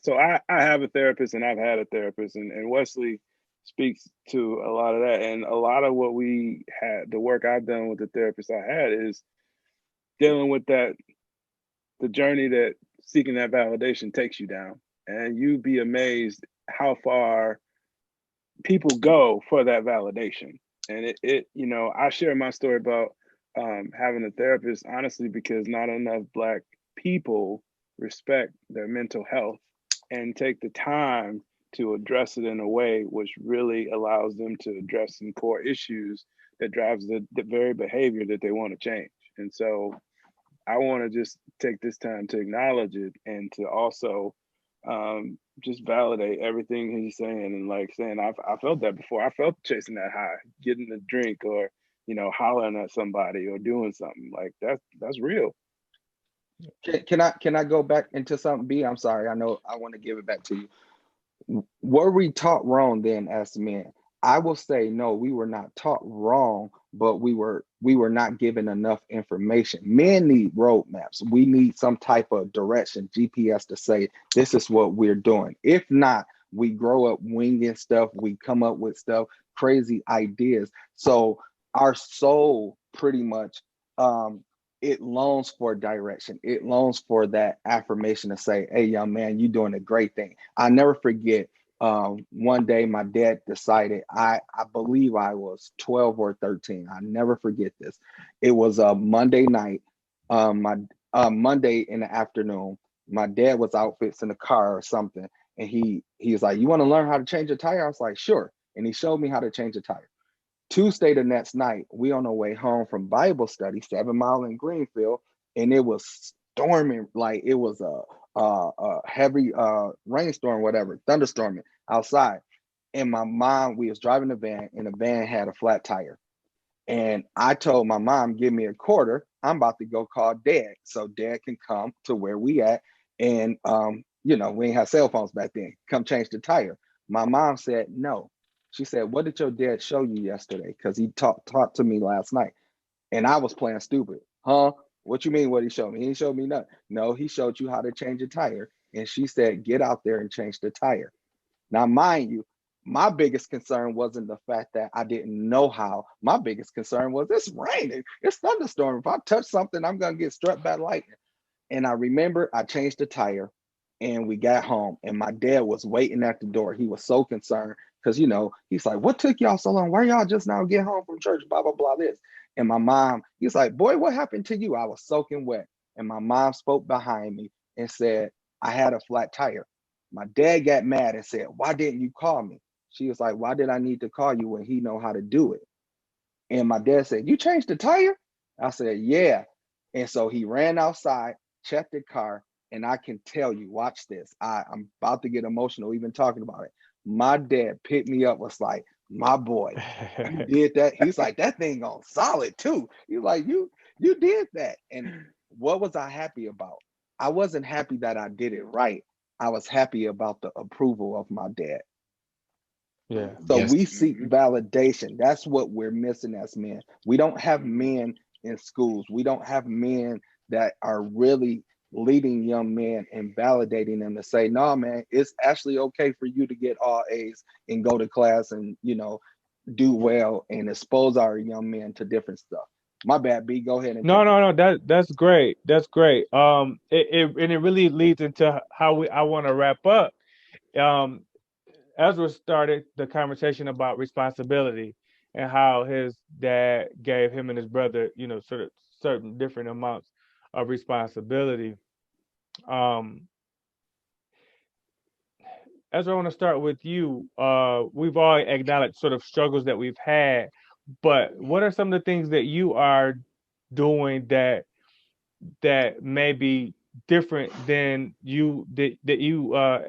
so I have a therapist and I've had a therapist, and Wesley speaks to a lot of that. And a lot of what we had, the work I've done with the therapist I had is dealing with that, the journey that seeking that validation takes you down. And you'd be amazed how far people go for that validation. And I share my story about having a therapist, honestly, because not enough Black people respect their mental health and take the time to address it in a way which really allows them to address some core issues that drives the very behavior that they want to change. And so I want to just take this time to acknowledge it and to also just validate everything he's saying, and like saying I felt that before. I felt chasing that high, getting a drink, or hollering at somebody or doing something like that. That's real. Can I go back into something? B, I'm sorry. I know I want to give it back to you. Were we taught wrong then as men? I will say no, we were not taught wrong, but we were not given enough information. Men need roadmaps. We need some type of direction, GPS, to say this is what we're doing. If not, we grow up winging stuff. We come up with stuff, crazy ideas. So our soul pretty much it longs for direction. It longs for that affirmation to say, hey, young man, you're doing a great thing. I never forget one day my dad decided, I believe I was 12 or 13. I never forget this. It was a Monday night, my Monday in the afternoon. My dad was out fixing the car or something. And he was like, you want to learn how to change a tire? I was like, sure. And he showed me how to change a tire. Tuesday, the next night, we on our way home from Bible study, 7 Mile in Greenfield, and it was storming, like it was a heavy rainstorm, whatever, thunderstorming outside. And my mom, we was driving the van, and the van had a flat tire. And I told my mom, give me a quarter. I'm about to go call dad so dad can come to where we at. And, we ain't have cell phones back then. Come change the tire. My mom said, no. She said, what did your dad show you yesterday? Because he talked to me last night. And I was playing stupid. Huh? What you mean what he showed me? He didn't show me nothing. No, he showed you how to change a tire. And she said, get out there and change the tire. Now, mind you, my biggest concern wasn't the fact that I didn't know how. My biggest concern was it's raining. It's thunderstorm. If I touch something, I'm gonna get struck by lightning. And I remember I changed the tire and we got home and my dad was waiting at the door. He was so concerned because he's like, what took y'all so long? Why y'all just now get home from church? Blah, blah, blah, this. And my mom, he's like, boy, what happened to you? I was soaking wet. And my mom spoke behind me and said, I had a flat tire. My dad got mad and said, why didn't you call me? She was like, why did I need to call you when he know how to do it? And my dad said, you changed the tire? I said, yeah. And so he ran outside, checked the car, and I can tell you, watch this. I'm about to get emotional even talking about it. My dad picked me up, was like, my boy, you did that. He's like, that thing on solid too. He's like, you did that. And what was I happy about? I wasn't happy that I did it right. I was happy about the approval of my dad. Yeah. So Yes. we seek validation. That's what we're missing as men. We don't have men in schools. We don't have men that are really leading young men and validating them to say, no, man, it's actually okay for you to get all A's and go to class and, do well and expose our young men to different stuff. My bad, B. Go ahead and No, take it. no, no. That's great. That's great. It really leads into how I want to wrap up. Um, Ezra started the conversation about responsibility and how his dad gave him and his brother, sort of certain different amounts of responsibility. Um, Ezra, I want to start with you. We've all acknowledged sort of struggles that we've had, but what are some of the things that you are doing that may be different than you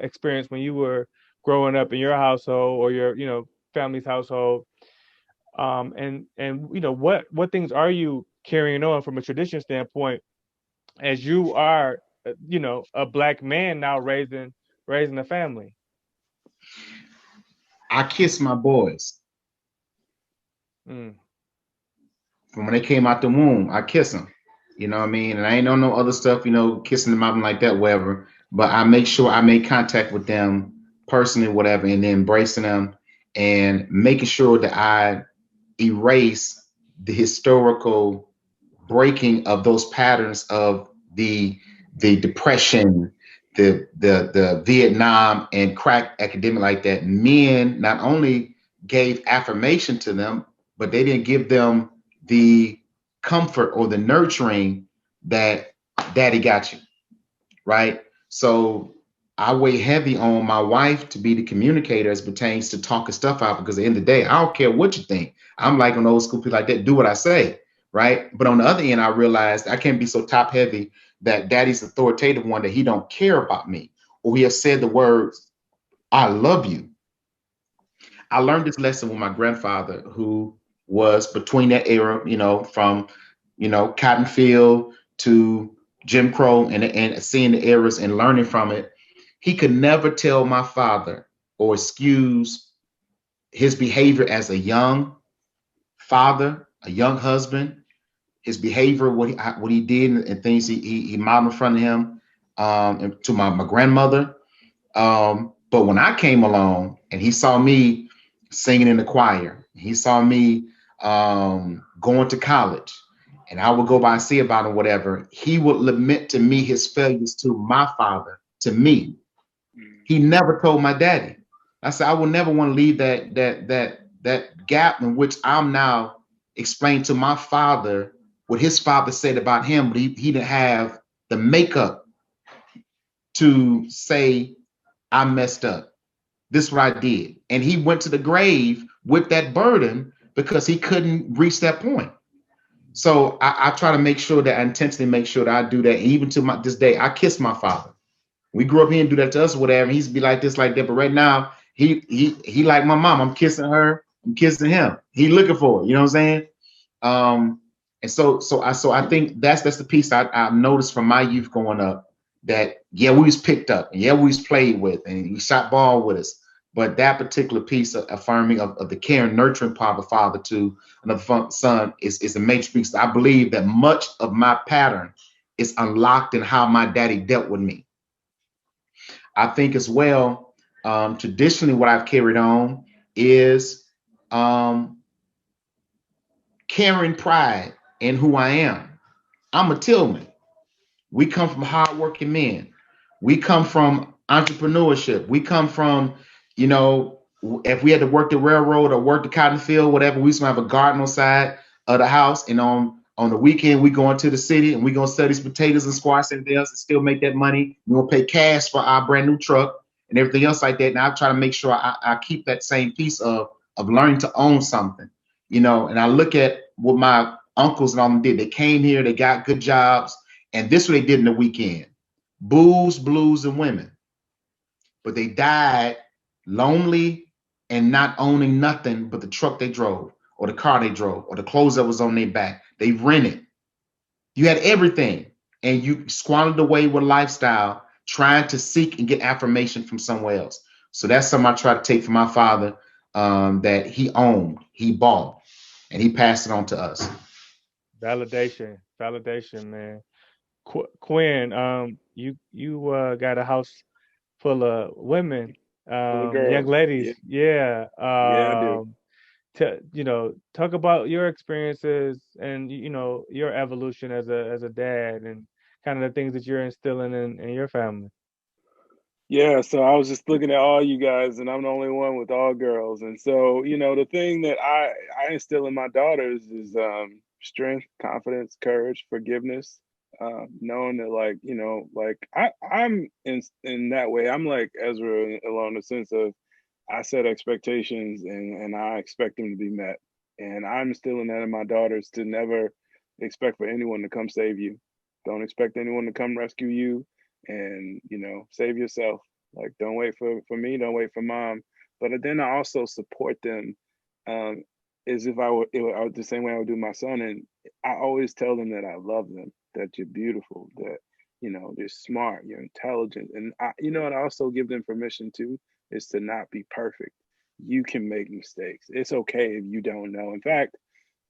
experienced when you were growing up in your household or your family's household, and what things are you carrying on from a tradition standpoint as you are a black man now raising a family. I kiss my boys Mm. from when they came out the womb. I kiss them. You know what I mean? And I ain't on no other stuff, kissing them out and like that, whatever. But I make sure I make contact with them personally, whatever, and then embracing them and making sure that I erase the historical breaking of those patterns of the depression, the Vietnam and crack academic like that. Men not only gave affirmation to them, but they didn't give them the comfort or the nurturing that daddy got you, right? So I weigh heavy on my wife to be the communicator as pertains to talking stuff out, because at the end of the day, I don't care what you think. I'm like an old school people like that, do what I say, right? But on the other end, I realized I can't be so top heavy that daddy's authoritative one, that he don't care about me, or he has said the words, I love you. I learned this lesson with my grandfather, who was between that era, from, cotton field to Jim Crow, and seeing the eras and learning from it. He could never tell my father or excuse his behavior as a young father, a young husband, his behavior, what he did, and things he modeled in front of him, and to my grandmother. But when I came along and he saw me singing in the choir, he saw me going to college, and I would go by and see about him, whatever, he would lament to me his failures to my father, to me. He never told my daddy. I said, I will never want to leave that gap in which I'm now explaining to my father what his father said about him, but he didn't have the makeup to say, I messed up. This is what I did. And he went to the grave with that burden because he couldn't reach that point. So I try to make sure that I intentionally make sure that I do that. And even to this day, I kiss my father. We grew up here and do that to us or whatever. And he used to be like this, like that. But right now, he like my mom. I'm kissing her. I'm kissing him. He looking for it. You know what I'm saying? And so I think that's the piece I noticed from my youth growing up, that yeah, we was picked up, and yeah, we was played with, and he shot ball with us. But that particular piece of affirming of the caring, nurturing part of a father to another son is a major piece. I believe that much of my pattern is unlocked in how my daddy dealt with me. I think as well, traditionally, what I've carried on is um, carrying pride in who I am. I'm a Tillman. We come from hardworking men. We come from entrepreneurship. We come from, if we had to work the railroad or work the cotton field, whatever, we used to have a garden on the side of the house. And on the weekend, we go into the city and we gonna sell these potatoes and squash and everything else and still make that money. We're gonna pay cash for our brand new truck and everything else like that. And I try to make sure I keep that same piece of learning to own something, and I look at what my uncles and all them did. They came here, they got good jobs, and this is what they did in the weekend: booze, blues, and women. But they died lonely and not owning nothing but the truck they drove, or the car they drove, or the clothes that was on their back. They rented. You had everything, and you squandered away with lifestyle trying to seek and get affirmation from somewhere else. So that's something I try to take from my father, that he owned, he bought, and he passed it on to us. Validation, man. Quinn, you got a house full of women, Full of young girls. Yeah, ladies. Yeah. yeah, I do. Talk about your experiences and your evolution as a dad, and kind of the things that you're instilling in your family. Yeah, so I was just looking at all you guys, and I'm the only one with all girls. And so, the thing that I instill in my daughters is strength, confidence, courage, forgiveness. Knowing that, like I'm in that way. I'm like Ezra along the sense of I set expectations and I expect them to be met. And I'm instilling that in my daughters to never expect for anyone to come save you. Don't expect anyone to come rescue you, and save yourself. Like, don't wait for me, don't wait for mom. But then I also support them, um as if I would the same way I would do my son. And I always tell them that I love them, that you're beautiful, that you're smart, you're intelligent. And and I also give them permission to is to not be perfect. You can make mistakes. It's okay if you don't know. In fact,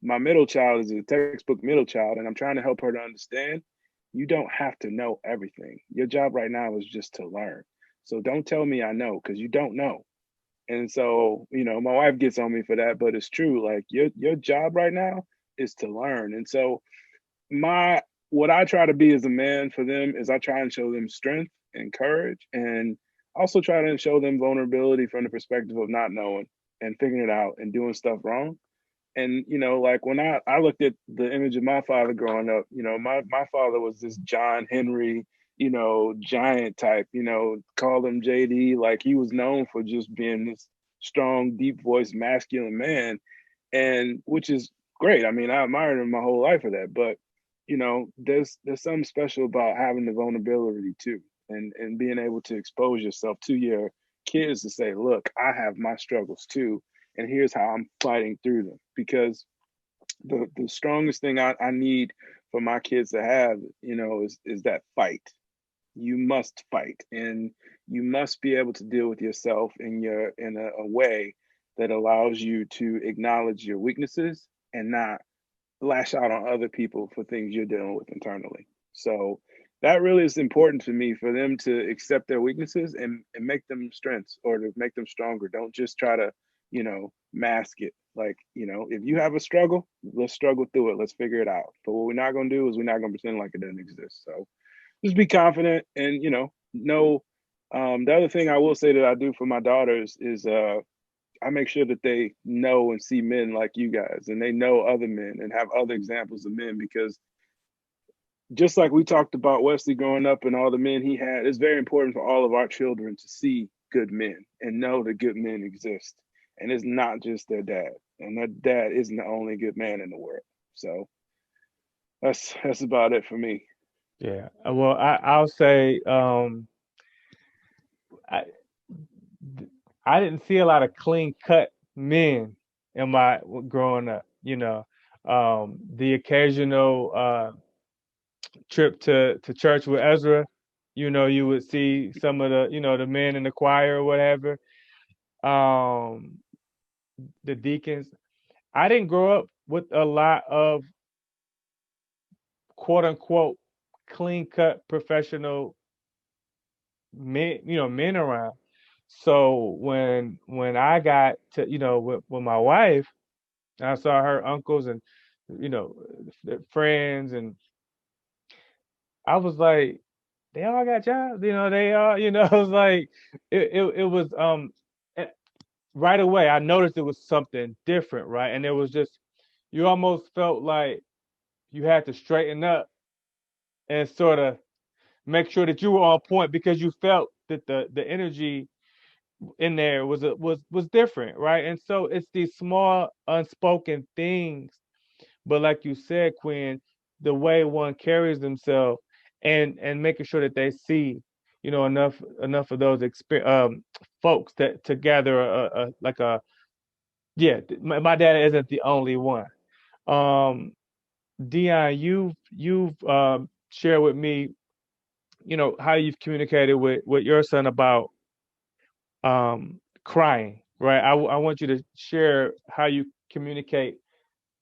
my middle child is a textbook middle child, and I'm trying to help her to understand you don't have to know everything. Your job right now is just to learn. So don't tell me I know, because you don't know. And so, my wife gets on me for that, but it's true. Like, your job right now is to learn. And so my what I try to be as a man for them is I try and show them strength and courage, and also try to show them vulnerability from the perspective of not knowing and figuring it out and doing stuff wrong. And like when I looked at the image of my father growing up, my father was this John Henry, giant type, called him JD. Like, he was known for just being this strong, deep voiced, masculine man, and which is great. I mean, I admired him my whole life for that. But there's something special about having the vulnerability too, and being able to expose yourself to your kids to say, look, I have my struggles too, and here's how I'm fighting through them. Because the strongest thing I need for my kids to have, is that fight. You must fight, and you must be able to deal with yourself in a way that allows you to acknowledge your weaknesses and not lash out on other people for things you're dealing with internally. So that really is important to me, for them to accept their weaknesses and make them strengths, or to make them stronger. Don't just try to, mask it. Like, if you have a struggle, let's struggle through it. Let's figure it out. But what we're not going to do is we're not going to pretend like it doesn't exist. So just be confident, and, know. The other thing I will say that I do for my daughters is I make sure that they know and see men like you guys, and they know other men and have other examples of men. Because just like we talked about Wesley growing up and all the men he had, it's very important for all of our children to see good men and know that good men exist. And it's not just their dad. And their dad isn't the only good man in the world. So that's about it for me. Yeah. Well, I'll say, I I didn't see a lot of clean cut men in my growing up. The occasional trip to church with Ezra. You would see some of the men in the choir or whatever. Um, the deacons. I didn't grow up with a lot of quote unquote clean cut professional men around. So when I got to with my wife, I saw her uncles and you know their friends, and I was like, they all got jobs, they all, I was like, it was eh, right away I noticed it was something different, right? And it was just, you almost felt like you had to straighten up and sort of make sure that you were on point, because you felt that the energy in there was different, right? And so it's these small unspoken things, but like you said, Quinn, the way one carries themselves, and making sure that they see, enough of those folks that to gather a like a yeah. My dad isn't the only one. Um, Dion, you've shared with me, how you've communicated with your son about crying, right? I want you to share how you communicate,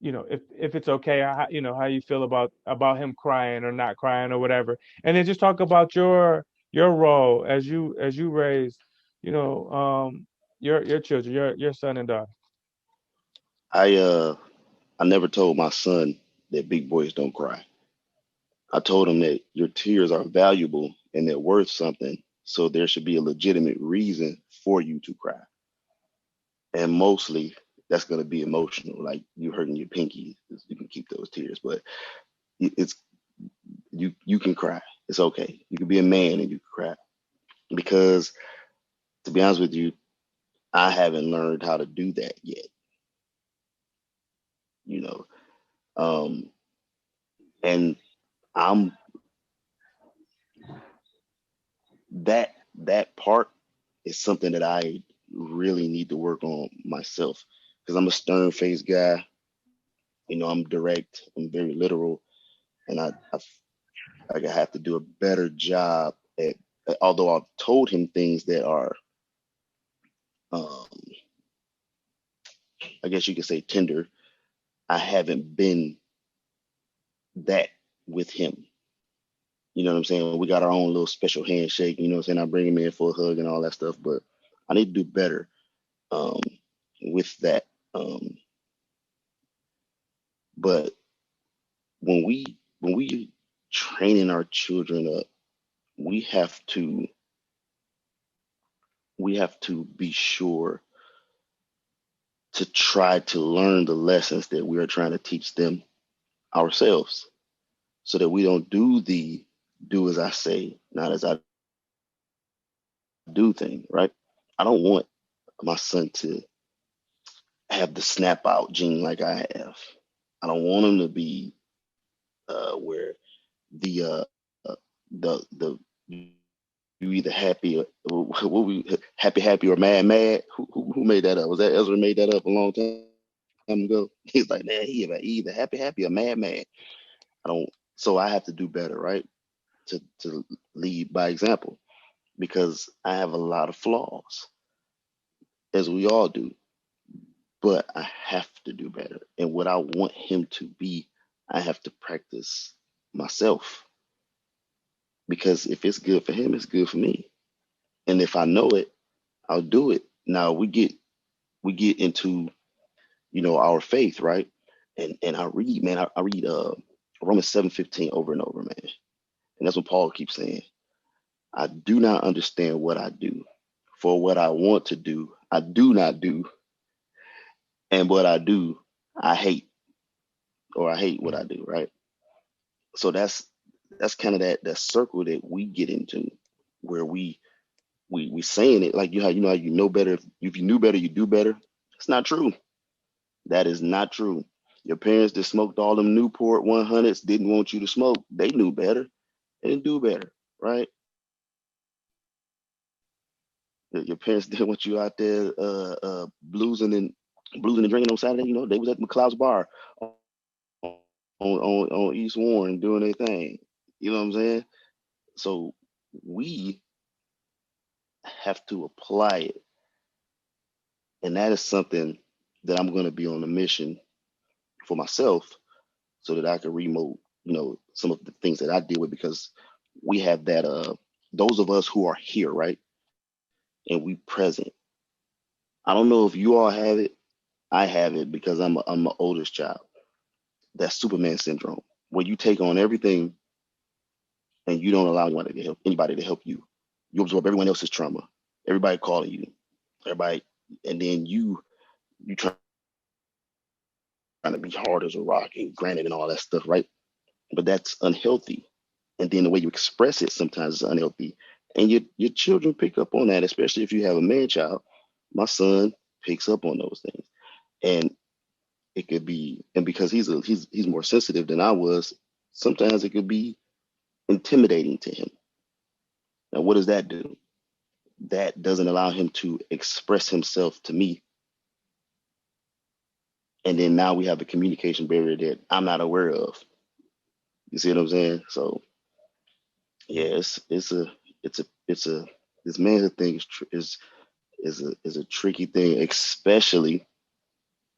if it's okay, how you feel about him crying or not crying or whatever, and then just talk about your role as you raise, you know, your children, your son and daughter. I never told my son that big boys don't cry. I told him that your tears are valuable and they're worth something. So there should be a legitimate reason for you to cry. And mostly that's going to be emotional, like you hurting your pinky. You can keep those tears, but it's you can cry. It's okay. You can be a man and you can cry. Because to be honest with you, I haven't learned how to do that yet. You know, um, and I'm that part is something that I really need to work on myself, because I'm a stern faced guy. I'm direct. I'm very literal, and I have to do a better job at. Although I've told him things that are, um, I guess you could say, tender. I haven't been that with him. You know what I'm saying? We got our own little special handshake. You know what I'm saying? I bring him in for a hug and all that stuff, but I need to do better um, with that. Um, but when we training our children up, we have to we have to be sure to try to learn the lessons that we are trying to teach them ourselves, so that we don't do as I say, not as I do thing, right? I don't want my son to have the snap out gene like I have. I don't want him to be where the the you either happy or what we happy or mad. Who made that up? Was that Ezra made that up a long time ago? He's like, man, he either happy or mad. I don't. So I have to do better, right? To lead by example, because I have a lot of flaws, as we all do. But I have to do better, and what I want him to be, I have to practice myself, because if it's good for him, it's good for me. And if I know it, I'll do it. Now we get into our faith, right? And I read, man, I read Romans 7:15 over and over, man. And that's what Paul keeps saying. I do not understand what I do. For what I want to do, I do not do. And what I do, I hate, or I hate what I do, right? So that's kind of that circle that we get into, where we saying it like how you know better. If you knew better, you do better. It's not true. That is not true. Your parents that smoked all them Newport 100s didn't want you to smoke. They knew better. They didn't do better, right? Your parents didn't want you out there bluesing and drinking on Saturday. They was at McLeod's bar on East Warren doing their thing. You know what I'm saying? So we have to apply it. And that is something that I'm going to be on a mission for myself so that I can remote, some of the things that I deal with because we have that, those of us who are here, right? And we present. I don't know if you all have it. I have it because I'm an oldest child. That's Superman syndrome, where you take on everything and you don't allow anybody to help you. You absorb everyone else's trauma, everybody calling you, everybody, and then you trying to be hard as a rock and granite and all that stuff, right? But that's unhealthy. And then the way you express it sometimes is unhealthy. And your children pick up on that, especially if you have a man child. My son picks up on those things. And it could be, and because he's more sensitive than I was, sometimes it could be intimidating to him. Now, what does that do? That doesn't allow him to express himself to me. And then now we have a communication barrier that I'm not aware of. You see what I'm saying? So yeah, it's a this manhood thing is a tricky thing, especially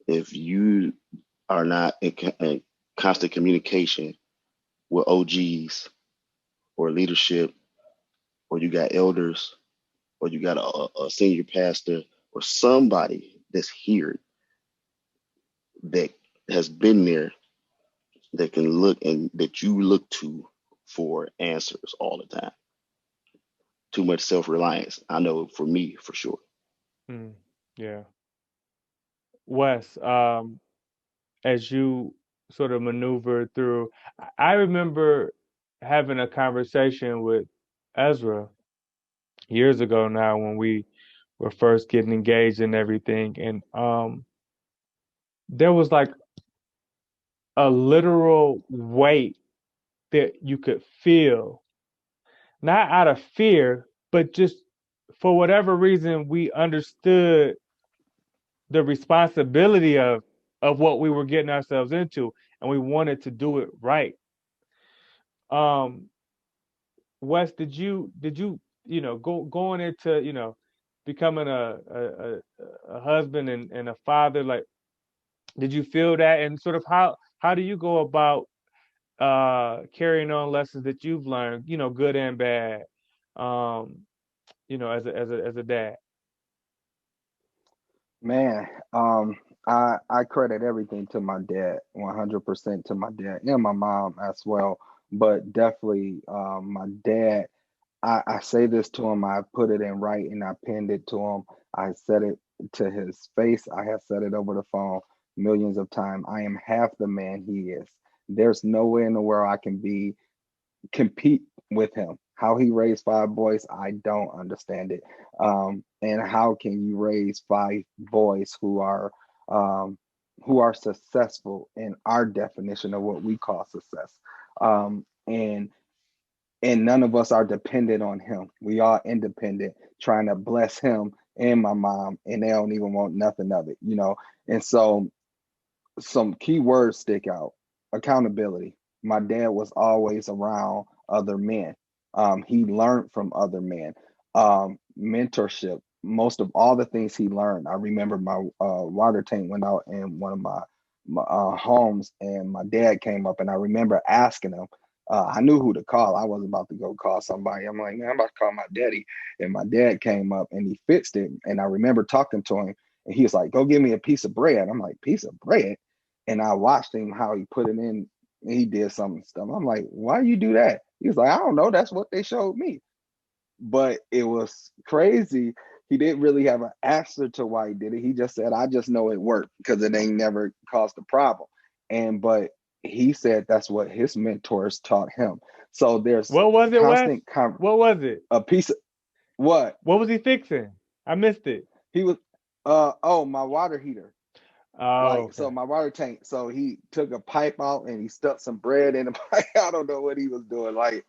if you are not in constant communication with OGs or leadership, or you got elders, or you got a senior pastor, or somebody that's here that has been there that can look and that you look to for answers all the time. Too much self reliance. I know for me, for sure. Mm, yeah. Wes, as you sort of maneuver through, I remember having a conversation with Ezra years ago now when we were first getting engaged and everything. And there was like a literal weight that you could feel, not out of fear, but just for whatever reason, we understood the responsibility of what we were getting ourselves into, and we wanted to do it right. Um, Wes, did you going into becoming a husband and a father, like, did you feel that, and sort of how do you go about carrying on lessons that you've learned, good and bad, um, as a dad? Man, I credit everything to my dad, 100% to my dad and my mom as well. But definitely, my dad. I say this to him. I put it in writing. I pinned it to him. I said it to his face. I have said it over the phone millions of times. I am half the man he is. There's no way in the world I can be compete with him. How he raised five boys, I don't understand it. And how can you raise five boys um, who are successful in our definition of what we call success? And none of us are dependent on him. We are independent, trying to bless him and my mom, and they don't even want nothing of it. And so some key words stick out. Accountability. My dad was always around other men. He learned from other men. Mentorship. Most of all the things he learned. I remember my water tank went out in one of my homes, and my dad came up, and I remember asking him. I knew who to call. I wasn't about to go call somebody. I'm like, man, I'm about to call my daddy. And my dad came up and he fixed it. And I remember talking to him, and he was like, go give me a piece of bread. I'm like, piece of bread? And I watched him how he put it in. And he did some stuff. I'm like, why you do that? He was like, I don't know. That's what they showed me. But it was crazy. He didn't really have an answer to why he did it. He just said, I just know it worked because it ain't never caused a problem. But he said that's what his mentors taught him. So there's What was it, Wes? constant What was it? a piece of what What was he fixing? I missed it. he was my water heater. Oh, Like, okay. so my water tank, so he took a pipe out and he stuck some bread in the pipe. I don't know what he was doing. Like,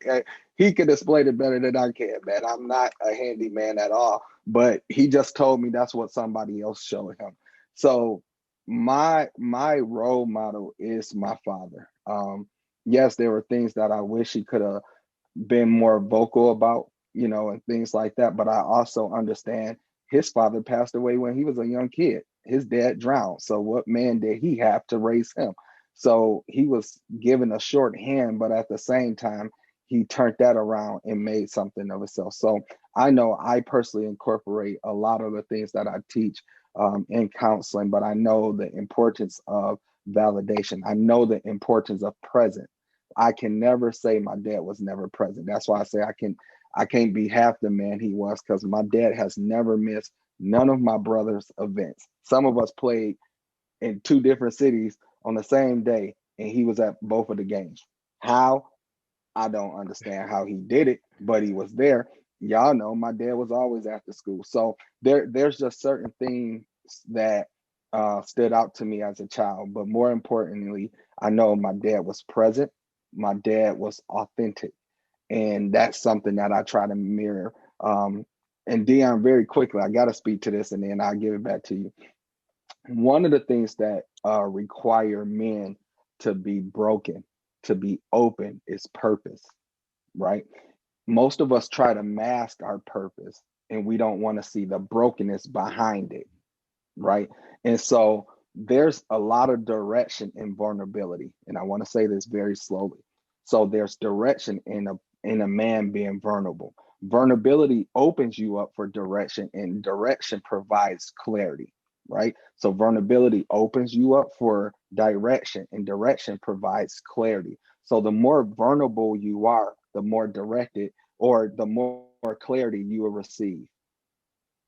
he could explain it better than I can, man. I'm not a handyman at all, but he just told me that's what somebody else showed him. So my role model is my father. Yes, there were things that I wish he could have been more vocal about, and things like that. But I also understand his father passed away when he was a young kid. His dad drowned. So what man did he have to raise him? So he was given a short hand, but at the same time, he turned that around and made something of himself. So I know I personally incorporate a lot of the things that I teach in counseling, but I know the importance of validation. I know the importance of presence. I can never say my dad was never present. That's why I say I can't be half the man he was, because my dad has never missed none of my brother's events. Some of us played in two different cities on the same day, and he was at both of the games. How? I don't understand how he did it, but he was there. Y'all know my dad was always after school. So there's just certain things that stood out to me as a child. But more importantly, I know my dad was present. My dad was authentic. And that's something that I try to mirror. And Dion, very quickly, I got to speak to this and then I'll give it back to you. One of the things that require men to be broken, to be open, is purpose, right? Most of us try to mask our purpose and we don't want to see the brokenness behind it, right? And so there's a lot of direction in vulnerability. And I want to say this very slowly. So there's direction in a man being vulnerable. Vulnerability opens you up for direction, and direction provides clarity, right? So vulnerability opens you up for direction, and direction provides clarity. So the more vulnerable you are, the more directed or the more clarity you will receive,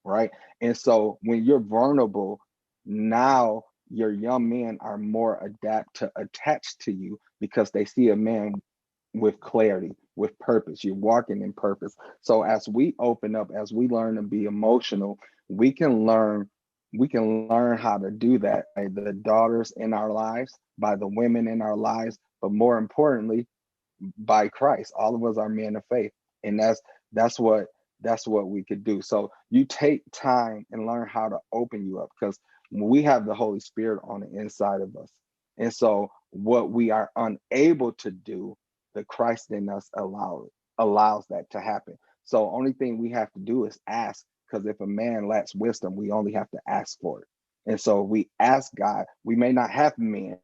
right? And so when you're vulnerable, now your young men are more adapt to attach to you because they see a man with clarity, with purpose. You're walking in purpose. So as we open up, as we learn to be emotional, we can learn how to do that by the daughters in our lives, by the women in our lives, but more importantly, by Christ. All of us are men of faith, and that's what that's what we could do. So you take time and learn how to open you up, because we have the Holy Spirit on the inside of us, and so what we are unable to do, the Christ in us allows that to happen. So only thing we have to do is ask, because if a man lacks wisdom, we only have to ask for it. And so we ask God. We may not have men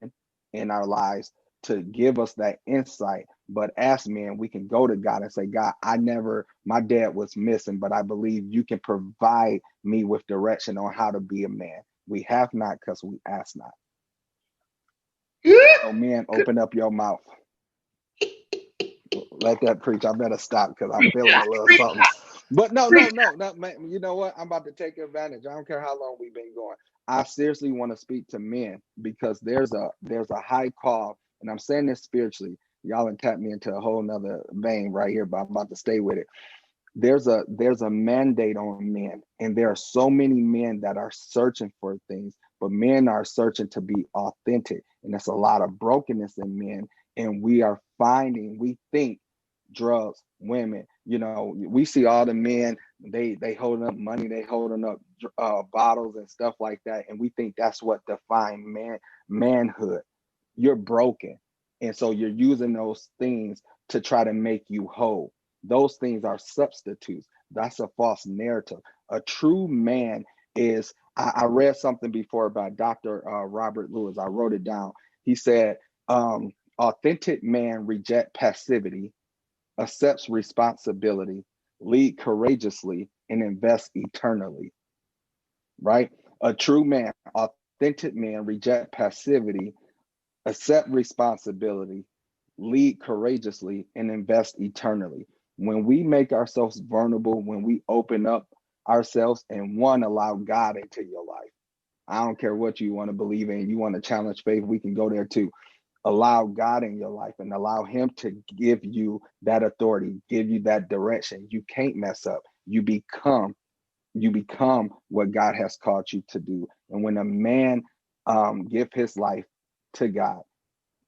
in our lives to give us that insight, but as men, we can go to God and say, God, my dad was missing, but I believe you can provide me with direction on how to be a man. We have not because we ask not. So, men, open up your mouth. Let that preach. I better stop because I'm feeling a little something. But no, man, you know what? I'm about to take advantage. I don't care how long we've been going. I seriously want to speak to men because there's a high call, and I'm saying this spiritually. Y'all have tapped me into a whole nother vein right here, but I'm about to stay with it. There's a mandate on men, and there are so many men that are searching for things, but men are searching to be authentic, and there's a lot of brokenness in men, and we think drugs, women, we see all the men, they holding up money, they holding up bottles and stuff like that, and we think that's what define manhood. You're broken, and so you're using those things to try to make you whole. Those things are substitutes. That's a false narrative. A true man is, I read something before by Dr. Robert Lewis. I wrote it down. He said, authentic man reject passivity, accepts responsibility, lead courageously, and invest eternally, right? A true man, authentic man reject passivity, accept responsibility, lead courageously, and invest eternally. When we make ourselves vulnerable, when we open up ourselves and allow God into your life. I don't care what you want to believe in. You want to challenge faith, we can go there too. Allow God in your life and allow him to give you that authority, give you that direction. You can't mess up. You become what God has called you to do. And when a man give his life to God,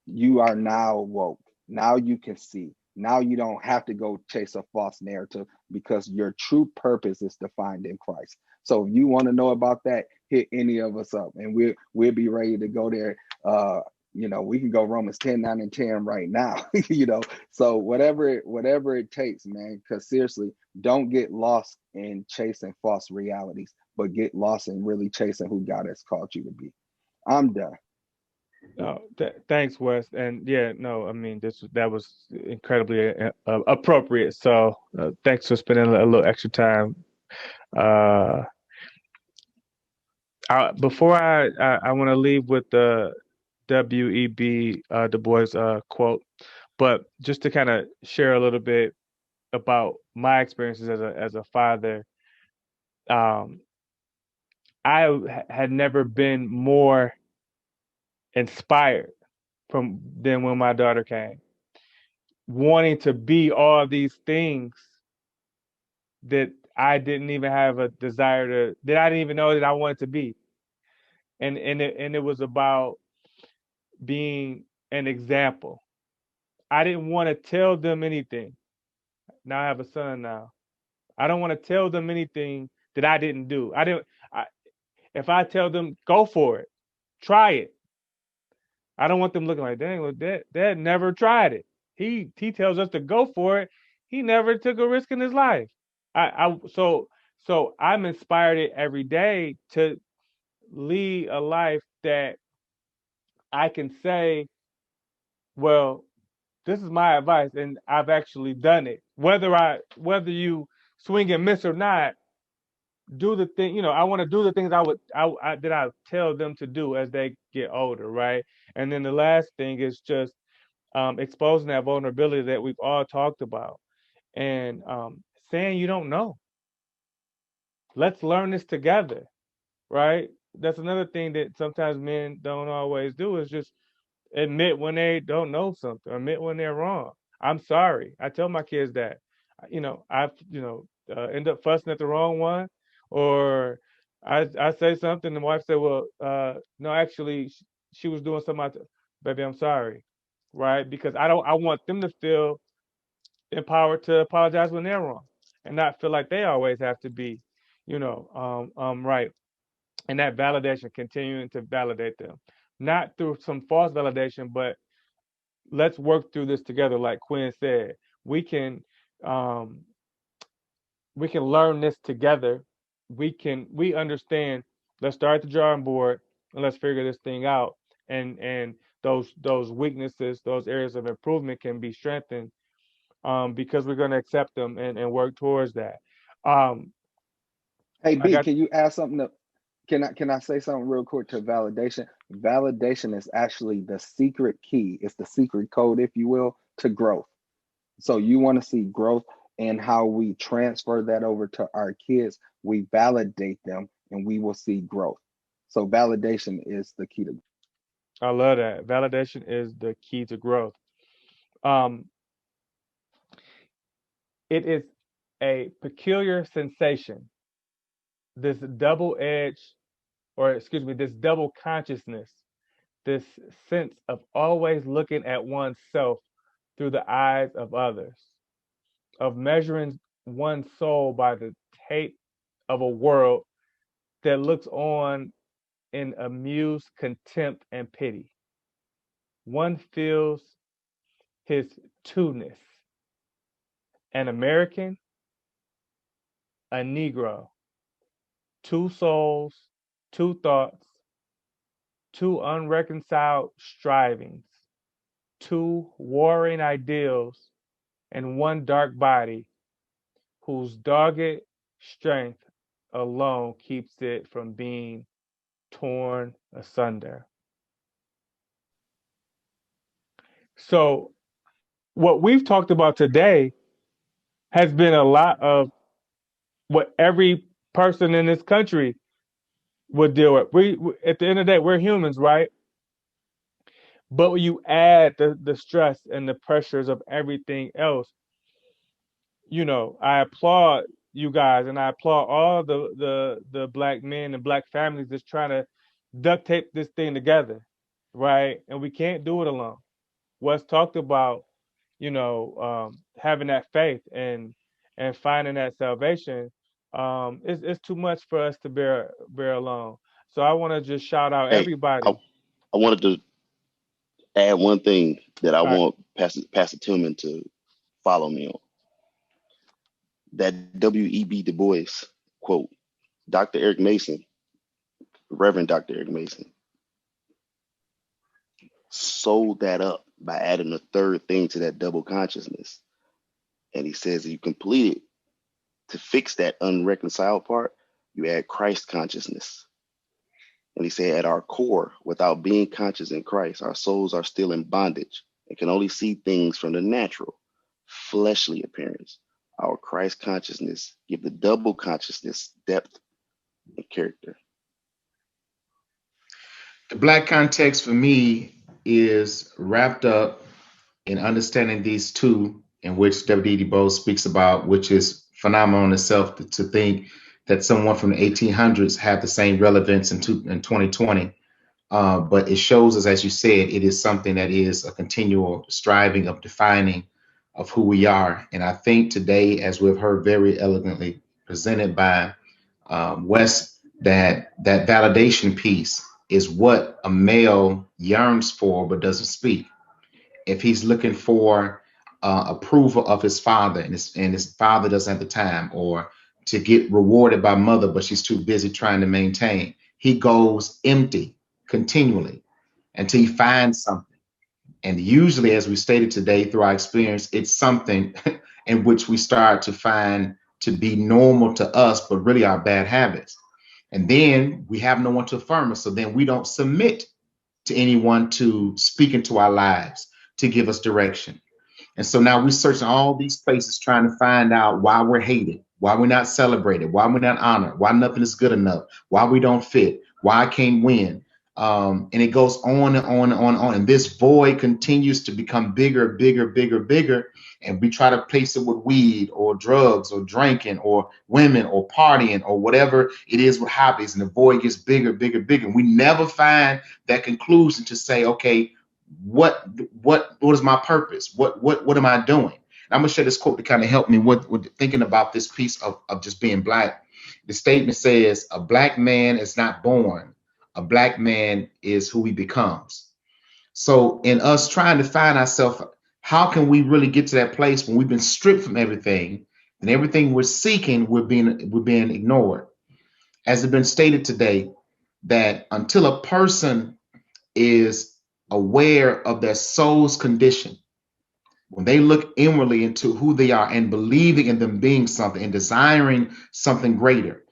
you are now woke. Now you can see. Now you don't have to go chase a false narrative because your true purpose is defined in Christ. So if you want to know about that, hit any of us up and we'll be ready to go there We can go Romans 10, 9, and 10 right now. So whatever it takes, man, because seriously, don't get lost in chasing false realities, but get lost in really chasing who God has called you to be. I'm done. No, thanks, Wes. And yeah, no, I mean that was incredibly appropriate. So thanks for spending a little extra time. Uh, before I want to leave with the W.E.B. Du Bois quote, but just to kind of share a little bit about my experiences as a father. Um, had never been more inspired from than when my daughter came, wanting to be all these things that I didn't even have a desire that I didn't even know that I wanted to be. And it was about being an example. I didn't want to tell them anything. Now I have a son now. I don't want to tell them anything that I didn't do. I didn't I, if I tell them go for it, try it. I don't want them looking like, dang, well, dad never tried it. He tells us to go for it. He never took a risk in his life. So I'm inspired every day to lead a life that I can say, well, this is my advice, and I've actually done it. Whether you swing and miss or not, do the thing. I want to do the things that I tell them to do as they get older, right? And then the last thing is just exposing that vulnerability that we've all talked about, and saying you don't know. Let's learn this together, right? That's another thing that sometimes men don't always do is just admit when they don't know something, admit when they're wrong. I'm sorry. I tell my kids that. I've end up fussing at the wrong one, or I say something, and the wife said, "Well, no, actually, she was doing something." Baby, I'm sorry, right? Because I want them to feel empowered to apologize when they're wrong, and not feel like they always have to be, right. And that validation, continuing to validate them, not through some false validation, but let's work through this together. Like Quinn said, we can um, we can learn this together. We understand. Let's start at the drawing board and let's figure this thing out. And those weaknesses, those areas of improvement can be strengthened because we're going to accept them and work towards that. Um, Hey I B, got can you add something to can I say something real quick to validation? Validation is actually the secret key. It's the secret code, if you will, to growth. So you want to see growth and how we transfer that over to our kids. We validate them and we will see growth. So validation is the key to. I love that. Validation is the key to growth. Um, it is a peculiar sensation, this double edge, or excuse me, this double consciousness, this sense of always looking at oneself through the eyes of others, of measuring one's soul by the tape of a world that looks on in amused contempt and pity. One feels his two-ness, an American, a Negro, two souls, two thoughts, two unreconciled strivings, two warring ideals, and one dark body whose dogged strength alone keeps it from being torn asunder. So, what we've talked about today has been a lot of what every person in this country would deal with. At the end of the day, we're humans, right? But when you add the stress and the pressures of everything else, I applaud you guys and I applaud all the black men and black families that's trying to duct tape this thing together, right? And we can't do it alone. What's talked about, having that faith and finding that salvation, it's too much for us to bear alone. So I want to just shout out Hey, I, everybody. I wanted to. add one thing that I All right. want Pastor Tillman to follow me on. That W.E.B. Du Bois quote, Dr. Eric Mason, Reverend Dr. Eric Mason, sold that up by adding a third thing to that double consciousness. And he says if you complete it, to fix that unreconciled part, you add Christ consciousness. And he said, at our core, without being conscious in Christ, our souls are still in bondage and can only see things from the natural, fleshly appearance. Our Christ consciousness give the double consciousness depth and character. The black context for me is wrapped up in understanding these two, in which W.D. Du Bois speaks about, which is phenomenal in itself to think that someone from the 1800s have the same relevance in 2020. But it shows us, as you said, it is something that is a continual striving of defining of who we are. And I think today, as we've heard very elegantly presented by Wes, that validation piece is what a male yearns for but doesn't speak. If he's looking for approval of his father, and his father doesn't have the time, or to get rewarded by mother, but she's too busy trying to maintain, he goes empty continually until he finds something. And usually, as we stated today through our experience, it's something in which we start to find to be normal to us, but really our bad habits. And then we have no one to affirm us. So then we don't submit to anyone to speak into our lives, to give us direction. And so now we're searching all these places trying to find out why we're hated, why we're not celebrated, why we're not honored, why nothing is good enough, why we don't fit, why I can't win. And it goes on and on and on and on. And this void continues to become bigger, bigger, bigger, bigger. And we try to place it with weed or drugs or drinking or women or partying or whatever it is with hobbies. And the void gets bigger, bigger, bigger. And we never find that conclusion to say, okay, what is my purpose? What am I doing? And I'm gonna share this quote to kind of help me with thinking about this piece of just being black. The statement says, a black man is not born, a black man is who he becomes. So in us trying to find ourselves, how can we really get to that place when we've been stripped from everything and everything we're seeking, we're being ignored? As it's been stated today, that until a person is aware of their soul's condition, when they look inwardly into who they are and believing in them being something and desiring something greater,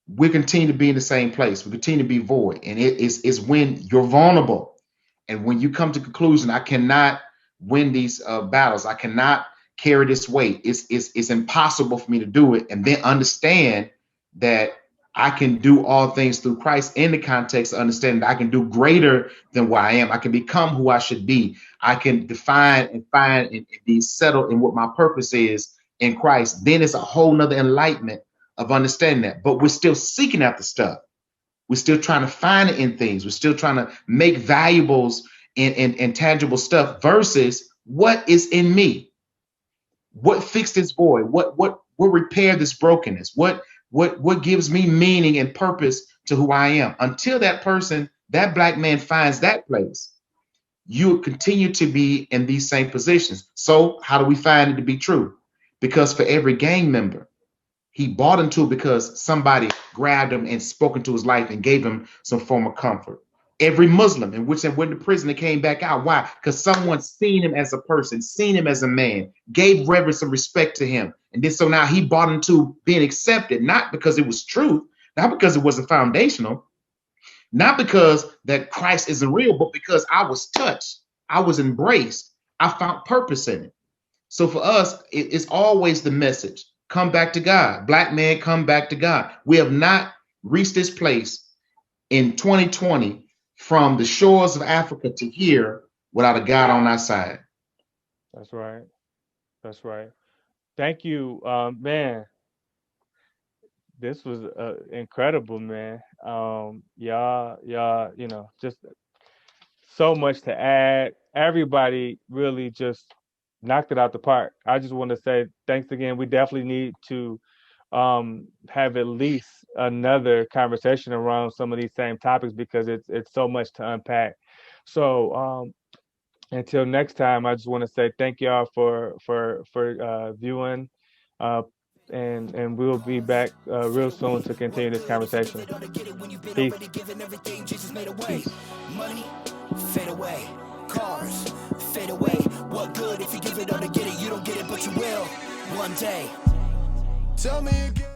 we continue to be in the same place. We continue to be void. And it's when you're vulnerable and when you come to conclusion, I cannot win these battles. I cannot carry this weight. It's impossible for me to do it. And then understand that I can do all things through Christ, in the context of understanding that I can do greater than what I am. I can become who I should be. I can define and find and be settled in what my purpose is in Christ. Then it's a whole nother enlightenment of understanding that. But we're still seeking after stuff. We're still trying to find it in things. We're still trying to make valuables in tangible stuff versus what is in me. What fixed this void? What repair this brokenness? What gives me meaning and purpose to who I am? Until that person, that black man finds that place, you will continue to be in these same positions. So how do we find it to be true? Because for every gang member, he bought into it because somebody grabbed him and spoke into his life and gave him some form of comfort. Every Muslim in which they went to prison and came back out. Why? Because someone seen him as a person, seen him as a man, gave reverence and respect to him. And then so now he bought into being accepted, not because it was truth, not because it wasn't foundational, not because that Christ isn't real, but because I was touched, I was embraced, I found purpose in it. So for us, it's always the message: come back to God. Black man, come back to God. We have not reached this place in 2020 from the shores of Africa to here without a God on our side. That's right. That's right. Thank you, man. This was incredible, man. Y'all, just so much to add. Everybody really just knocked it out the park. I just want to say thanks again. We definitely need to have at least another conversation around some of these same topics because it's so much to unpack. So Until next time, I just want to say thank y'all for viewing, uh, and we'll be back real soon to continue this conversation. Peace. Peace. Money, fade away. Cars, fade away. What good if you give it all to get it? You don't get it, but you will one day. Tell me again.